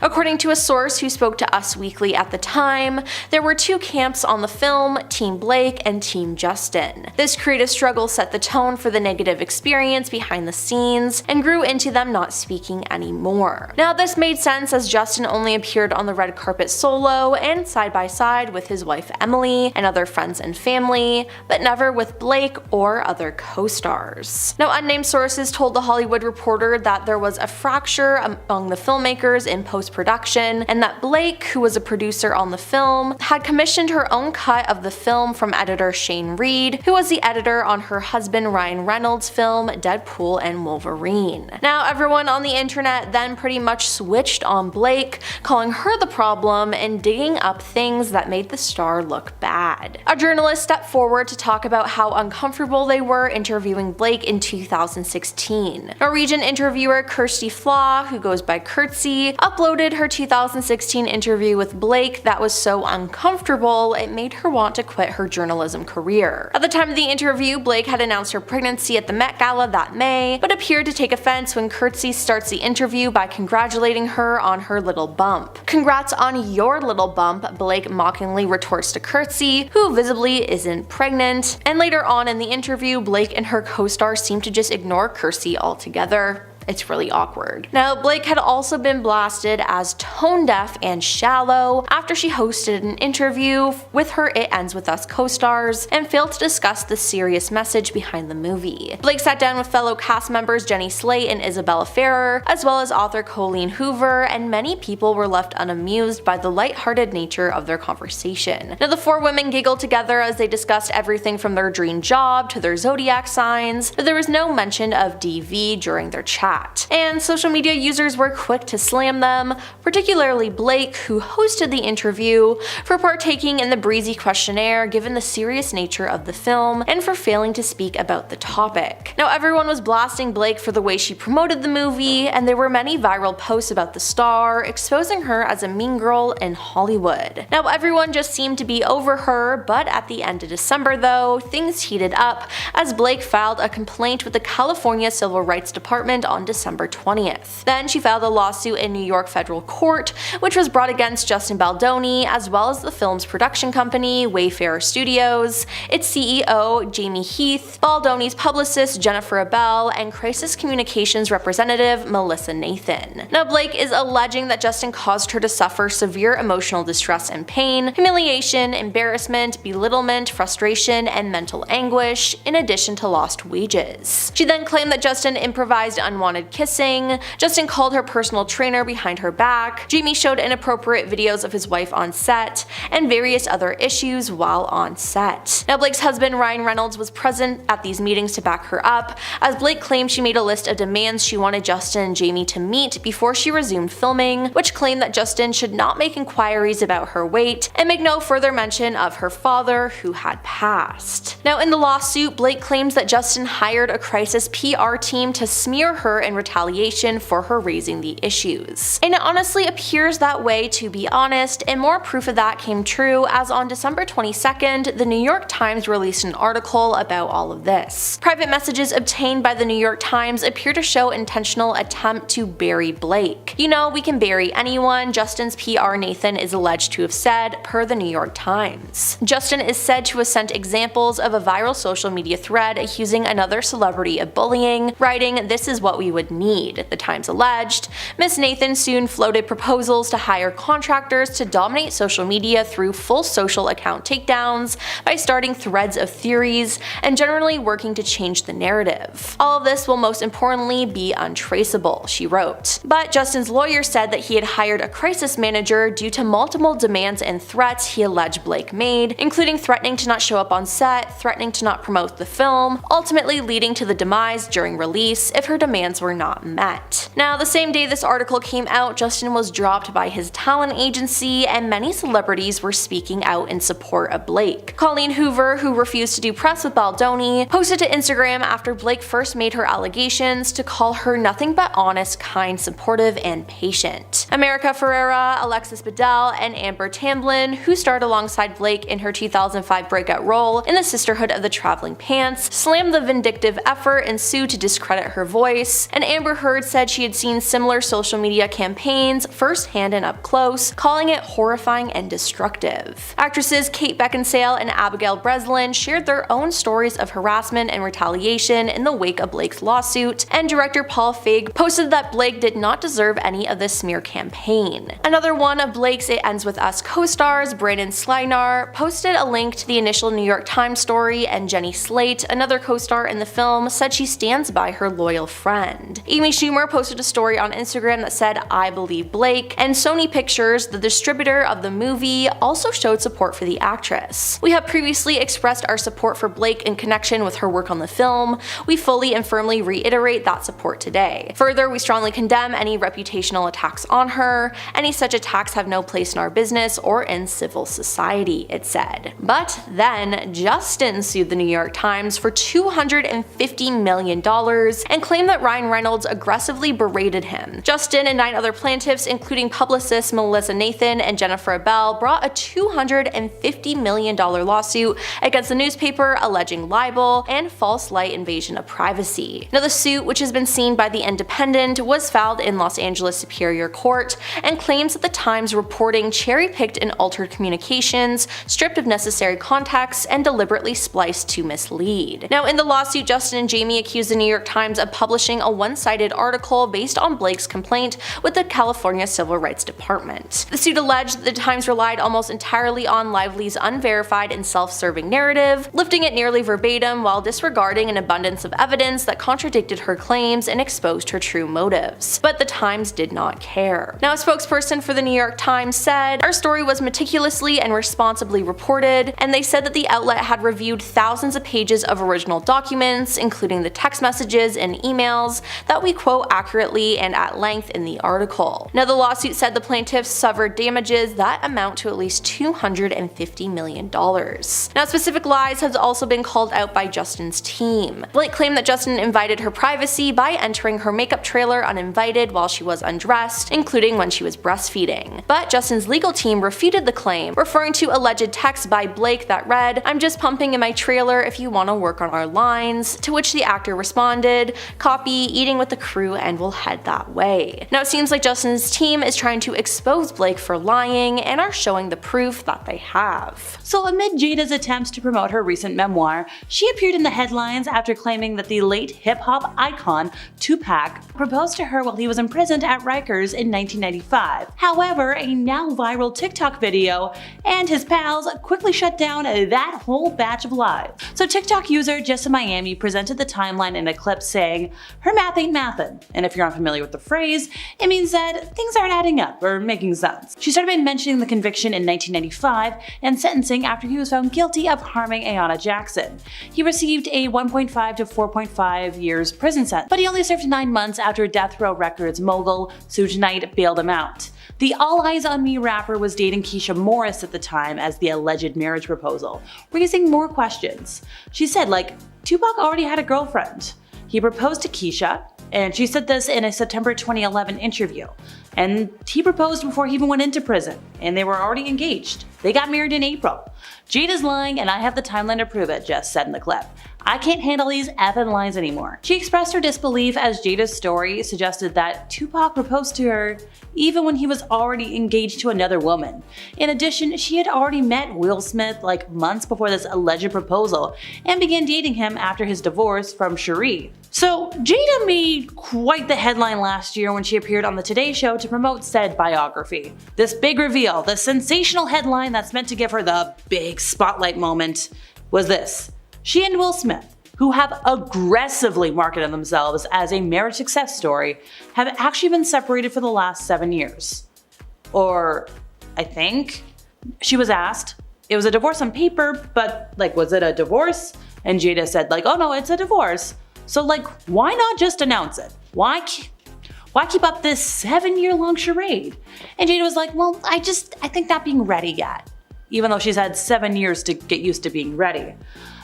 According to a source who spoke to Us Weekly at the time, there were two camps on the film, Team Blake and Team Justin. This creative struggle set the tone for the negative experience behind the scenes and grew into them not speaking anymore. Now, this made sense as Justin only appeared on the red carpet solo and side by side with his wife Emily and other friends and family, but never with Blake or other co-stars. Now, unnamed sources told The Hollywood Reporter that there was a fracture among the filmmakers in post-production, and that Blake, who was a producer on the film, had commissioned her own cut of the film from editor Shane Reed, who was the editor on her husband Ryan Reynolds' film Deadpool and Wolverine. Now, everyone on the internet then pretty much switched on Blake, calling her the problem and digging up things that made the star look bad. A journalist stepped forward to talk about how uncomfortable they were interviewing Blake in 2016. Norwegian interviewer Kirsty Flaw, who goes by Curtsy, uploaded her 2016 interview with Blake that was so uncomfortable it made her want to quit her journalism career. At the time of the interview, Blake had announced her pregnancy at the Met Gala that May, but appeared to take offense when Curtsy starts the interview by congratulating her on her little bump. Congrats on your little bump, Blake mockingly retorts to Curtsy, who visibly isn't pregnant, and later on in the interview, Blake and her co-star seem to just ignore Curtsy altogether. It's really awkward. Now, Blake had also been blasted as tone deaf and shallow after she hosted an interview with her It Ends With Us co-stars and failed to discuss the serious message behind the movie. Blake sat down with fellow cast members Jenny Slate and Isabella Ferrer, as well as author Colleen Hoover, and many people were left unamused by the lighthearted nature of their conversation. Now, the four women giggled together as they discussed everything from their dream job to their zodiac signs, but there was no mention of DV during their chat. And social media users were quick to slam them, particularly Blake, who hosted the interview, for partaking in the breezy questionnaire given the serious nature of the film and for failing to speak about the topic. Now, everyone was blasting Blake for the way she promoted the movie, and there were many viral posts about the star, exposing her as a mean girl in Hollywood. Now, everyone just seemed to be over her, but at the end of December though, things heated up as Blake filed a complaint with the California Civil Rights Department on December 20th. Then she filed a lawsuit in New York federal court, which was brought against Justin Baldoni as well as the film's production company, Wayfarer Studios, its CEO, Jamie Heath, Baldoni's publicist, Jennifer Abel, and crisis communications representative, Melissa Nathan. Now, Blake is alleging that Justin caused her to suffer severe emotional distress and pain, humiliation, embarrassment, belittlement, frustration, and mental anguish, in addition to lost wages. She then claimed that Justin improvised unwanted kissing, Justin called her personal trainer behind her back, Jamie showed inappropriate videos of his wife on set, and various other issues while on set. Now, Blake's husband Ryan Reynolds was present at these meetings to back her up, as Blake claimed she made a list of demands she wanted Justin and Jamie to meet before she resumed filming, which claimed that Justin should not make inquiries about her weight and make no further mention of her father, who had passed. Now, in the lawsuit, Blake claims that Justin hired a crisis PR team to smear her in retaliation for her raising the issues. And it honestly appears that way, to be honest, and more proof of that came true as on December 22nd, the New York Times released an article about all of this. Private messages obtained by the New York Times appear to show intentional attempt to bury Blake. You know, we can bury anyone, Justin's PR Nathan is alleged to have said, per the New York Times. Justin is said to have sent examples of a viral social media thread accusing another celebrity of bullying, writing, "This is what we would need," the Times alleged. Miss Nathan soon floated proposals to hire contractors to dominate social media through full social account takedowns by starting threads of theories and generally working to change the narrative. All of this will most importantly be untraceable, she wrote. But Justin's lawyer said that he had hired a crisis manager due to multiple demands and threats he alleged Blake made, including threatening to not show up on set, threatening to not promote the film, ultimately leading to the demise during release if her demands were not met. Now, the same day this article came out, Justin was dropped by his talent agency, and many celebrities were speaking out in support of Blake. Colleen Hoover, who refused to do press with Baldoni, posted to Instagram after Blake first made her allegations to call her nothing but honest, kind, supportive, and patient. America Ferrera, Alexis Bledel, and Amber Tamblyn, who starred alongside Blake in her 2005 breakout role in the Sisterhood of the Traveling Pants, slammed the vindictive effort and sued to discredit her voice, and Amber Heard said she had seen similar social media campaigns firsthand and up close, calling it horrifying and destructive. Actresses Kate Beckinsale and Abigail Breslin shared their own stories of harassment and retaliation in the wake of Blake's lawsuit, and director Paul Feig posted that Blake did not deserve any of the smear campaign. Another one of Blake's It Ends With Us co-stars, Brandon Slynar, posted a link to the initial New York Times story, and Jenny Slate, another co-star in the film, said she stands by her loyal friend. Amy Schumer posted a story on Instagram that said, "I believe Blake," and Sony Pictures, the distributor of the movie, also showed support for the actress. "We have previously expressed our support for Blake in connection with her work on the film. We fully and firmly reiterate that support today. Further, we strongly condemn any reputational attacks on her. Any such attacks have no place in our business or in civil society," it said. But then, Justin sued the New York Times for $250 million and claimed that Ryan Reynolds aggressively berated him. Justin and 9 other plaintiffs, including publicists Melissa Nathan and Jennifer Abel, brought a $250 million lawsuit against the newspaper alleging libel and false light invasion of privacy. Now, the suit, which has been seen by The Independent, was filed in Los Angeles Superior Court and claims that the Times reporting cherry-picked and altered communications, stripped of necessary context, and deliberately spliced to mislead. Now, in the lawsuit, Justin and Jamie accused the New York Times of publishing a one-sided article based on Blake's complaint with the California Civil Rights Department. The suit alleged that the Times relied almost entirely on Lively's unverified and self-serving narrative, lifting it nearly verbatim while disregarding an abundance of evidence that contradicted her claims and exposed her true motives. But the Times did not care. Now, a spokesperson for the New York Times said, "Our story was meticulously and responsibly reported," and they said that the outlet had reviewed thousands of pages of original documents, including the text messages and emails that we quote accurately and at length in the article. Now, the lawsuit said the plaintiffs suffered damages that amount to at least $250 million. Now, specific lies has also been called out by Justin's team. Blake claimed that Justin invited her privacy by entering her makeup trailer uninvited while she was undressed, including when she was breastfeeding. But Justin's legal team refuted the claim, referring to alleged texts by Blake that read, "I'm just pumping in my trailer if you want to work on our lines," to which the actor responded, "Copy, eating with the crew and will head that way. Now it seems like Justin's team is trying to expose Blake for lying and are showing the proof that they have. So amid Jada's attempts to promote her recent memoir, she appeared in the headlines after claiming that the late hip-hop icon Tupac proposed to her while he was imprisoned at Rikers in 1995. However, a now viral TikTok video and his pals quickly shut down that whole batch of lies. So TikTok user Jessa Miami presented the timeline in a clip saying, "Her math ain't mathin'," and if you're unfamiliar with the phrase, it means that things aren't adding up or making sense. She started by mentioning the conviction in 1995 and sentencing after he was found guilty of harming Ayanna Jackson. He received a 1.5 to 4.5 years prison sentence, but he only served 9 months after Death Row Records mogul Suge Knight bailed him out. The All Eyes on Me rapper was dating Keisha Morris at the time as the alleged marriage proposal, raising more questions. She said, Tupac already had a girlfriend. He proposed to Keisha, and she said this in a September 2011 interview. And he proposed before he even went into prison, and they were already engaged. They got married in April. Jada's lying, and I have the timeline to prove it, Jess said in the clip. I can't handle these effing lies anymore. She expressed her disbelief as Jada's story suggested that Tupac proposed to her even when he was already engaged to another woman. In addition, she had already met Will Smith months before this alleged proposal and began dating him after his divorce from Cherie. So Jada made quite the headline last year when she appeared on the Today Show to promote said biography. This big reveal, the sensational headline that's meant to give her the big spotlight moment, was this. She and Will Smith, who have aggressively marketed themselves as a marriage success story, have actually been separated for the last 7 years. Or, I think. She was asked, it was a divorce on paper, but was it a divorce? And Jada said oh no, it's a divorce. So why not just announce it? Why keep up this 7-year-long charade? And Jada was well, I think not being ready yet. Even though she's had 7 years to get used to being ready.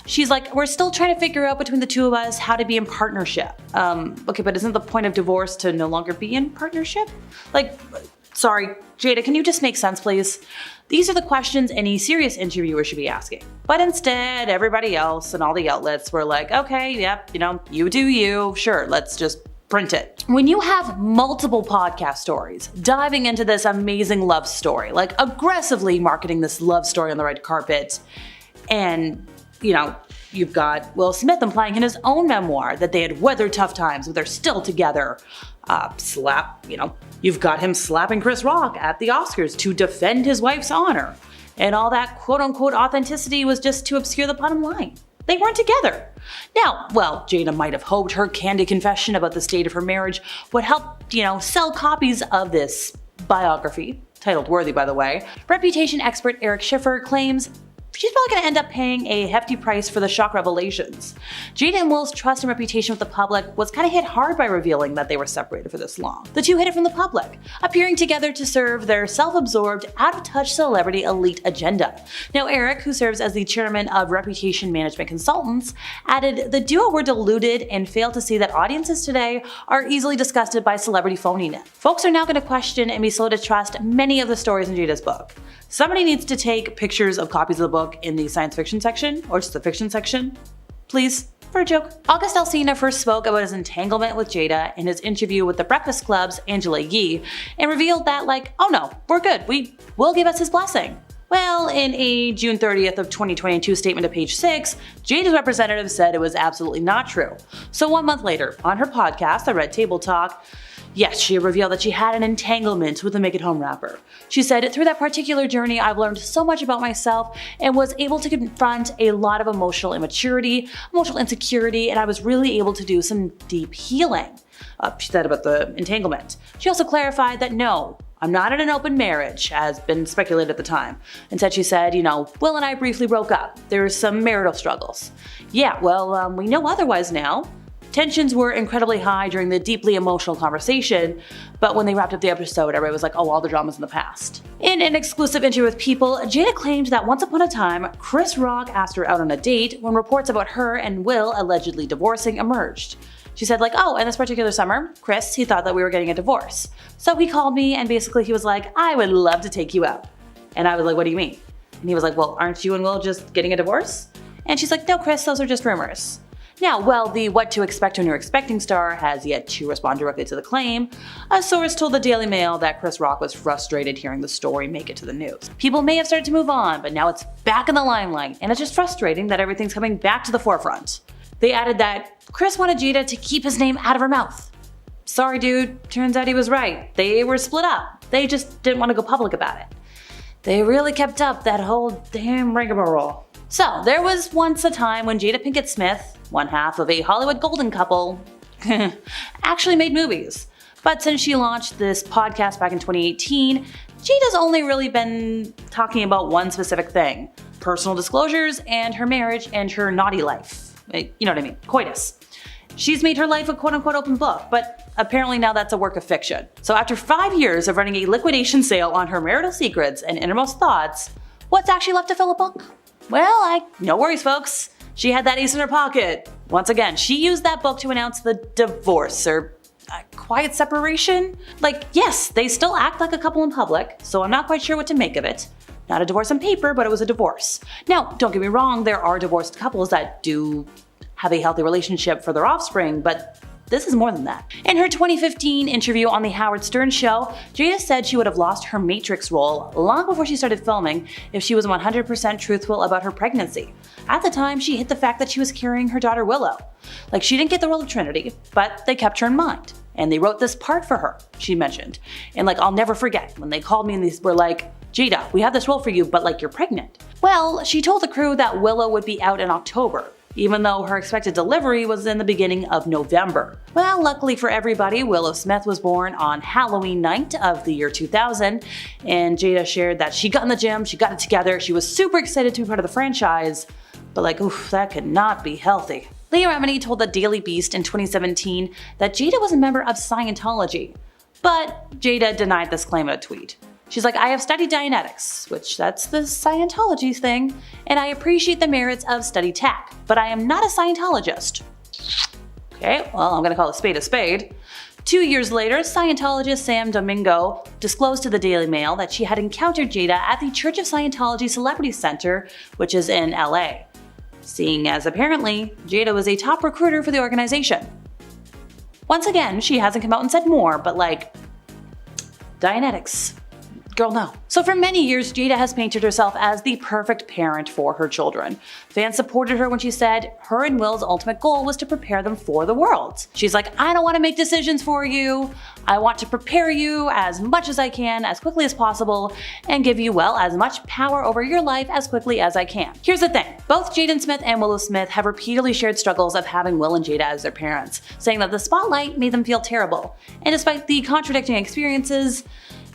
She's we're still trying to figure out between the two of us how to be in partnership. Okay, but isn't the point of divorce to no longer be in partnership? Sorry, Jada, can you just make sense, please? These are the questions any serious interviewer should be asking. But instead, everybody else and all the outlets were okay, yep, you do you, sure, let's just print it. When you have multiple podcast stories diving into this amazing love story, aggressively marketing this love story on the red carpet, and you've got Will Smith implying in his own memoir that they had weathered tough times, but they're still together. You've got him slapping Chris Rock at the Oscars to defend his wife's honor. And all that quote-unquote authenticity was just to obscure the bottom line. They weren't together. Now, Jada might have hoped her candid confession about the state of her marriage would help, sell copies of this biography, titled Worthy by the way. Reputation expert Eric Schiffer claims she's probably gonna end up paying a hefty price for the shock revelations. Jada and Will's trust and reputation with the public was kinda hit hard by revealing that they were separated for this long. The two hid it from the public, appearing together to serve their self-absorbed, out-of-touch celebrity elite agenda. Now Eric, who serves as the chairman of Reputation Management Consultants, added the duo were deluded and failed to see that audiences today are easily disgusted by celebrity phoniness. Folks are now gonna question and be slow to trust many of the stories in Jada's book. Somebody needs to take pictures of copies of the book in the science fiction section, or just the fiction section, please, for a joke. August Alsina first spoke about his entanglement with Jada in his interview with The Breakfast Club's Angela Yee, and revealed that oh no, we're good, Will give us his blessing. Well, in a June 30th of 2022 statement to Page 6, Jada's representative said it was absolutely not true. So 1 month later, on her podcast, The Red Table Talk, yes, she revealed that she had an entanglement with a Make It Home rapper. She said, through that particular journey, I've learned so much about myself and was able to confront a lot of emotional immaturity, emotional insecurity, and I was really able to do some deep healing. She said about the entanglement. She also clarified that no, I'm not in an open marriage, as been speculated at the time. Instead, she said, Will and I briefly broke up. There were some marital struggles. Yeah, we know otherwise now. Tensions were incredibly high during the deeply emotional conversation, but when they wrapped up the episode, everybody was oh, all the drama's in the past. In an exclusive interview with People, Jada claimed that once upon a time, Chris Rock asked her out on a date when reports about her and Will allegedly divorcing emerged. She said oh, and this particular summer, Chris, he thought that we were getting a divorce. So he called me and basically he was I would love to take you out. And I was what do you mean? And he was well, aren't you and Will just getting a divorce? And she's no, Chris, those are just rumors. Now, while the What to Expect When You're Expecting star has yet to respond directly to the claim, a source told the Daily Mail that Chris Rock was frustrated hearing the story make it to the news. People may have started to move on, but now it's back in the limelight, and it's just frustrating that everything's coming back to the forefront. They added that Chris wanted Jada to keep his name out of her mouth. Sorry dude, turns out he was right. They were split up. They just didn't want to go public about it. They really kept up that whole damn rigmarole. So, there was once a time when Jada Pinkett Smith, one half of a Hollywood golden couple, actually made movies. But since she launched this podcast back in 2018, Jada's only really been talking about one specific thing: personal disclosures and her marriage and her naughty life. You know what I mean? Coitus. She's made her life a quote-unquote open book, but apparently now that's a work of fiction. So after 5 years of running a liquidation sale on her marital secrets and innermost thoughts, what's actually left to fill a book? Well, no worries folks. She had that ace in her pocket. Once again, she used that book to announce the divorce, or quiet separation. Like, yes, they still act like a couple in public, so I'm not quite sure what to make of it. Not a divorce on paper, but it was a divorce. Now, don't get me wrong, there are divorced couples that do have a healthy relationship for their offspring, but this is more than that. In her 2015 interview on The Howard Stern Show, Jada said she would have lost her Matrix role long before she started filming if she was 100% truthful about her pregnancy. At the time, she hid the fact that she was carrying her daughter Willow. Like, she didn't get the role of Trinity, but they kept her in mind. And they wrote this part for her, she mentioned. And I'll never forget when they called me and they were like, Jada, we have this role for you, but you're pregnant. Well, she told the crew that Willow would be out in October, even though her expected delivery was in the beginning of November. Well, luckily for everybody, Willow Smith was born on Halloween night of the year 2000, and Jada shared that she got in the gym, she got it together, she was super excited to be part of the franchise, but oof, that could not be healthy. Leah Remini told the Daily Beast in 2017 that Jada was a member of Scientology, but Jada denied this claim in a tweet. She's like, I have studied Dianetics, which that's the Scientology thing, and I appreciate the merits of study tech, but I am not a Scientologist. Okay, well, I'm gonna call a spade. 2 years later, Scientologist Sam Domingo disclosed to the Daily Mail that she had encountered Jada at the Church of Scientology Celebrity Center, which is in LA, seeing as apparently Jada was a top recruiter for the organization. Once again, she hasn't come out and said more, but Dianetics. Girl, no. So for many years, Jada has painted herself as the perfect parent for her children. Fans supported her when she said her and Will's ultimate goal was to prepare them for the world. She's like, I don't want to make decisions for you. I want to prepare you as much as I can, as quickly as possible, and give you, as much power over your life as quickly as I can. Here's the thing. Both Jaden Smith and Willow Smith have repeatedly shared struggles of having Will and Jada as their parents, saying that the spotlight made them feel terrible. And despite the contradicting experiences,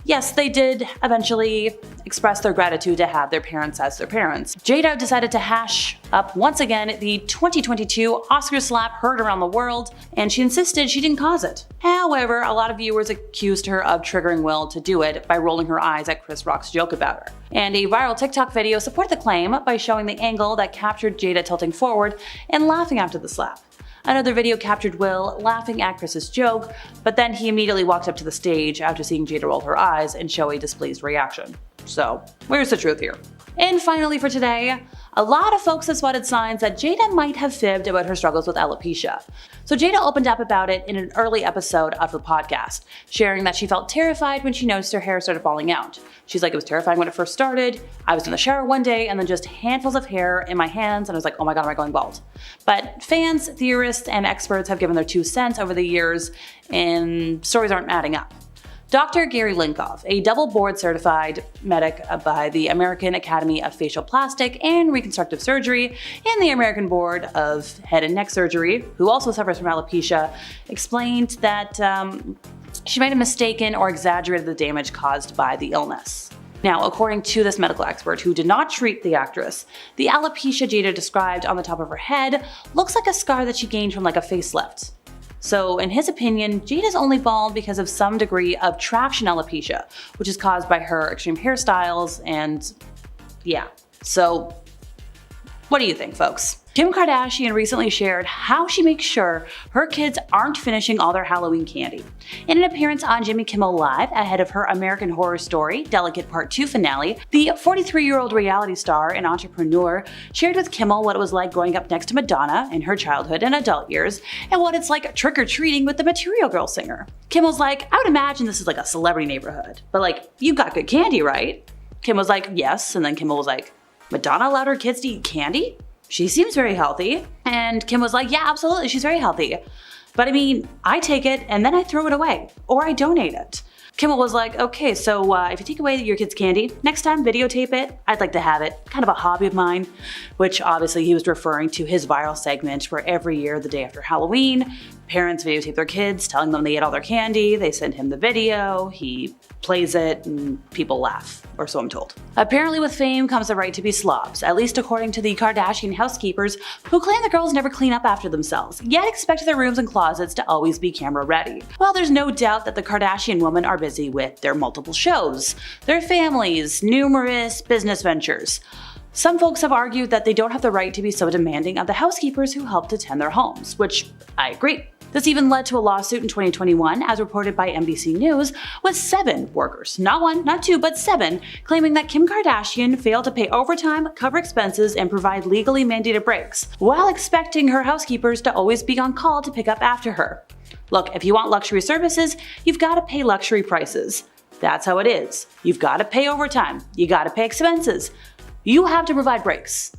yes, they did eventually express their gratitude to have their parents as their parents. Jada decided to hash up once again the 2022 Oscar slap heard around the world, and she insisted she didn't cause it. However, a lot of viewers accused her of triggering Will to do it by rolling her eyes at Chris Rock's joke about her. And a viral TikTok video supported the claim by showing the angle that captured Jada tilting forward and laughing after the slap. Another video captured Will laughing at Chris's joke, but then he immediately walked up to the stage after seeing Jada roll her eyes and show a displeased reaction. So, where's the truth here? And finally for today, a lot of folks have spotted signs that Jada might have fibbed about her struggles with alopecia. So Jada opened up about it in an early episode of her podcast, sharing that she felt terrified when she noticed her hair started falling out. She's like, it was terrifying when it first started. I was in the shower one day and then just handfuls of hair in my hands and I was like, oh my god, am I going bald? But fans, theorists, and experts have given their 2 cents over the years and stories aren't adding up. Dr. Gary Linkoff, a double board certified medic by the American Academy of Facial Plastic and Reconstructive Surgery and the American Board of Head and Neck Surgery, who also suffers from alopecia, explained that she might have mistaken or exaggerated the damage caused by the illness. Now, according to this medical expert who did not treat the actress, the alopecia Jada described on the top of her head looks like a scar that she gained from a facelift. So in his opinion, Jada's only bald because of some degree of traction alopecia, which is caused by her extreme hairstyles and yeah. So What do you think, folks? Kim Kardashian recently shared how she makes sure her kids aren't finishing all their Halloween candy. In an appearance on Jimmy Kimmel Live ahead of her American Horror Story Delicate Part 2 finale, the 43-year-old reality star and entrepreneur shared with Kimmel what it was like growing up next to Madonna in her childhood and adult years, and what it's like trick-or-treating with the Material Girl singer. Kimmel's like, I would imagine this is like a celebrity neighborhood, but like, you got good candy, right? Kim was like, yes, and then Kimmel was like, Madonna allowed her kids to eat candy? She seems very healthy. And Kim was like, yeah, absolutely, she's very healthy. But I mean, I take it and then I throw it away, or I donate it. Kimmel was like, okay, so if you take away your kid's candy, next time videotape it. I'd like to have it. Kind of a hobby of mine, which obviously he was referring to his viral segment where every year, the day after Halloween, parents videotape their kids, telling them they ate all their candy, they send him the video, he plays it, and people laugh, or so I'm told. Apparently with fame comes the right to be slobs, at least according to the Kardashian housekeepers, who claim the girls never clean up after themselves, yet expect their rooms and closets to always be camera ready. Well, there's no doubt that the Kardashian women are busy with their multiple shows, their families, numerous business ventures. Some folks have argued that they don't have the right to be so demanding of the housekeepers who help to tend their homes, which I agree. This even led to a lawsuit in 2021, as reported by NBC News, with 7 workers, not 1, not 2, but 7, claiming that Kim Kardashian failed to pay overtime, cover expenses, and provide legally mandated breaks, while expecting her housekeepers to always be on call to pick up after her. Look, if you want luxury services, you've got to pay luxury prices. That's how it is. You've got to pay overtime. You got to pay expenses. You have to provide breaks.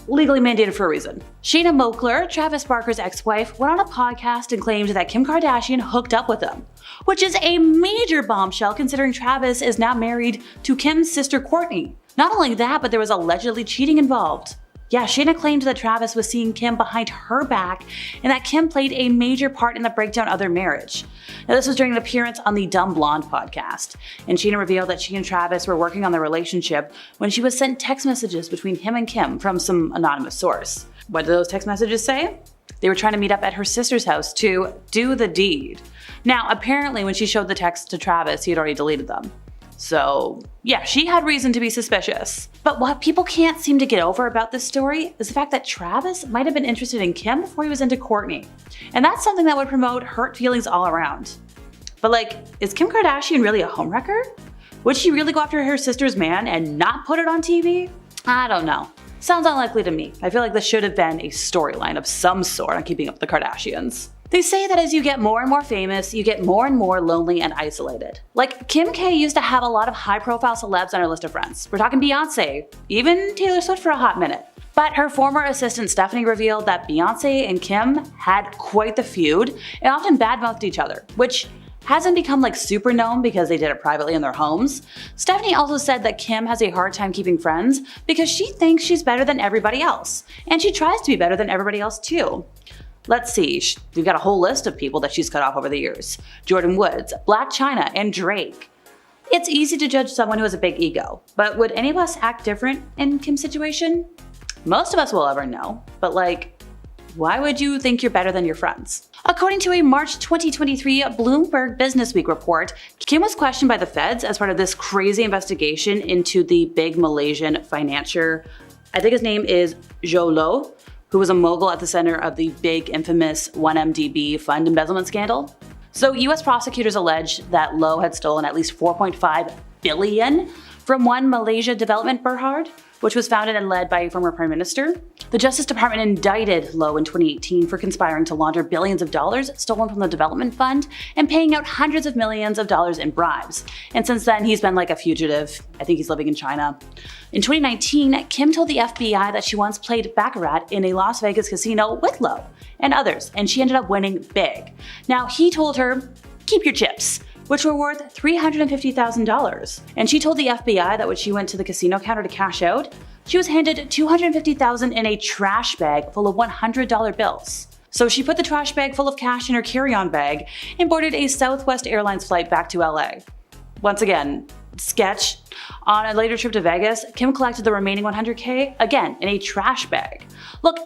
Legally mandated for a reason. Shayna Moakler, Travis Barker's ex-wife, went on a podcast and claimed that Kim Kardashian hooked up with him, which is a major bombshell considering Travis is now married to Kim's sister Kourtney. Not only that, but there was allegedly cheating involved. Yeah, Shayna claimed that Travis was seeing Kim behind her back and that Kim played a major part in the breakdown of their marriage. Now, this was during an appearance on the Dumb Blonde podcast, and Shayna revealed that she and Travis were working on their relationship when she was sent text messages between him and Kim from some anonymous source. What did those text messages say? They were trying to meet up at her sister's house to do the deed. Now, apparently when she showed the text to Travis, he had already deleted them. So yeah, she had reason to be suspicious. But what people can't seem to get over about this story is the fact that Travis might have been interested in Kim before he was into Kourtney. And that's something that would promote hurt feelings all around. But like, is Kim Kardashian really a homewrecker? Would she really go after her sister's man and not put it on TV? I don't know. Sounds unlikely to me. I feel like this should have been a storyline of some sort on Keeping Up with the Kardashians. They say that as you get more and more famous, you get more and more lonely and isolated. Like, Kim K used to have a lot of high-profile celebs on her list of friends. We're talking Beyoncé, even Taylor Swift for a hot minute. But her former assistant Stephanie revealed that Beyoncé and Kim had quite the feud and often badmouthed each other, which hasn't become like super known because they did it privately in their homes. Stephanie also said that Kim has a hard time keeping friends because she thinks she's better than everybody else, and she tries to be better than everybody else too. Let's see, we've got a whole list of people that she's cut off over the years. Jordan Woods, Black China, and Drake. It's easy to judge someone who has a big ego, but would any of us act different in Kim's situation? Most of us will ever know, but like, why would you think you're better than your friends? According to a March 2023 Bloomberg Businessweek report, Kim was questioned by the feds as part of this crazy investigation into the big Malaysian financier. I think his name is Zhou Lo, who was a mogul at the center of the big infamous 1MDB fund embezzlement scandal. So US prosecutors alleged that Lo had stolen at least 4.5 billion from One Malaysia Development Berhad, which was founded and led by a former prime minister. The Justice Department indicted Lo in 2018 for conspiring to launder billions of dollars stolen from the development fund and paying out hundreds of millions of dollars in bribes. And since then, he's been like a fugitive. I think he's living in China. In 2019, Kim told the FBI that she once played Baccarat in a Las Vegas casino with Lo and others, and she ended up winning big. Now, he told her, keep your chips, which were worth $350,000. And she told the FBI that when she went to the casino counter to cash out, she was handed $250,000 in a trash bag full of $100 bills. So she put the trash bag full of cash in her carry-on bag and boarded a Southwest Airlines flight back to LA. Once again, sketch. On a later trip to Vegas, Kim collected the remaining $100K, again, in a trash bag. Look,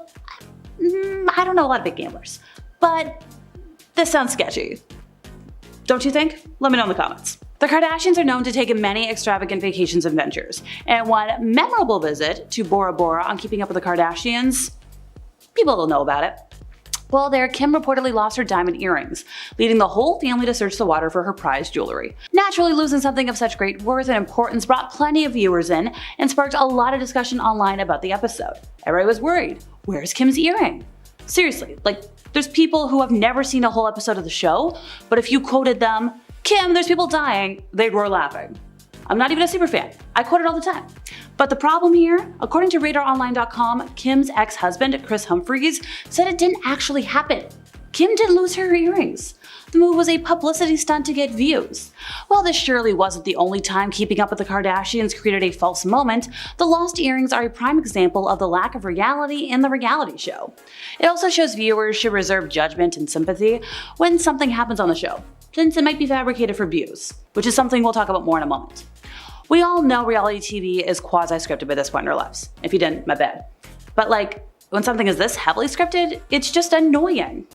I don't know a lot of big gamblers, but this sounds sketchy. Don't you think? Let me know in the comments. The Kardashians are known to take many extravagant vacations and ventures, and one memorable visit to Bora Bora on Keeping Up with the Kardashians, people will know about it. Well, there, Kim reportedly lost her diamond earrings, leading the whole family to search the water for her prized jewelry. Naturally, losing something of such great worth and importance brought plenty of viewers in and sparked a lot of discussion online about the episode. Everybody was worried, where's Kim's earring? Seriously, like, there's people who have never seen a whole episode of the show, but if you quoted them, "Kim, there's people dying," they'd roar laughing. I'm not even a super fan. I quote it all the time. But the problem here, according to RadarOnline.com, Kim's ex-husband, Chris Humphries, said it didn't actually happen. Kim didn't lose her earrings. The move was a publicity stunt to get views. While this surely wasn't the only time Keeping Up with the Kardashians created a false moment, the lost earrings are a prime example of the lack of reality in the reality show. It also shows viewers should reserve judgment and sympathy when something happens on the show, since it might be fabricated for views, which is something we'll talk about more in a moment. We all know reality TV is quasi-scripted by this point in our lives. If you didn't, my bad. But like, when something is this heavily scripted, it's just annoying.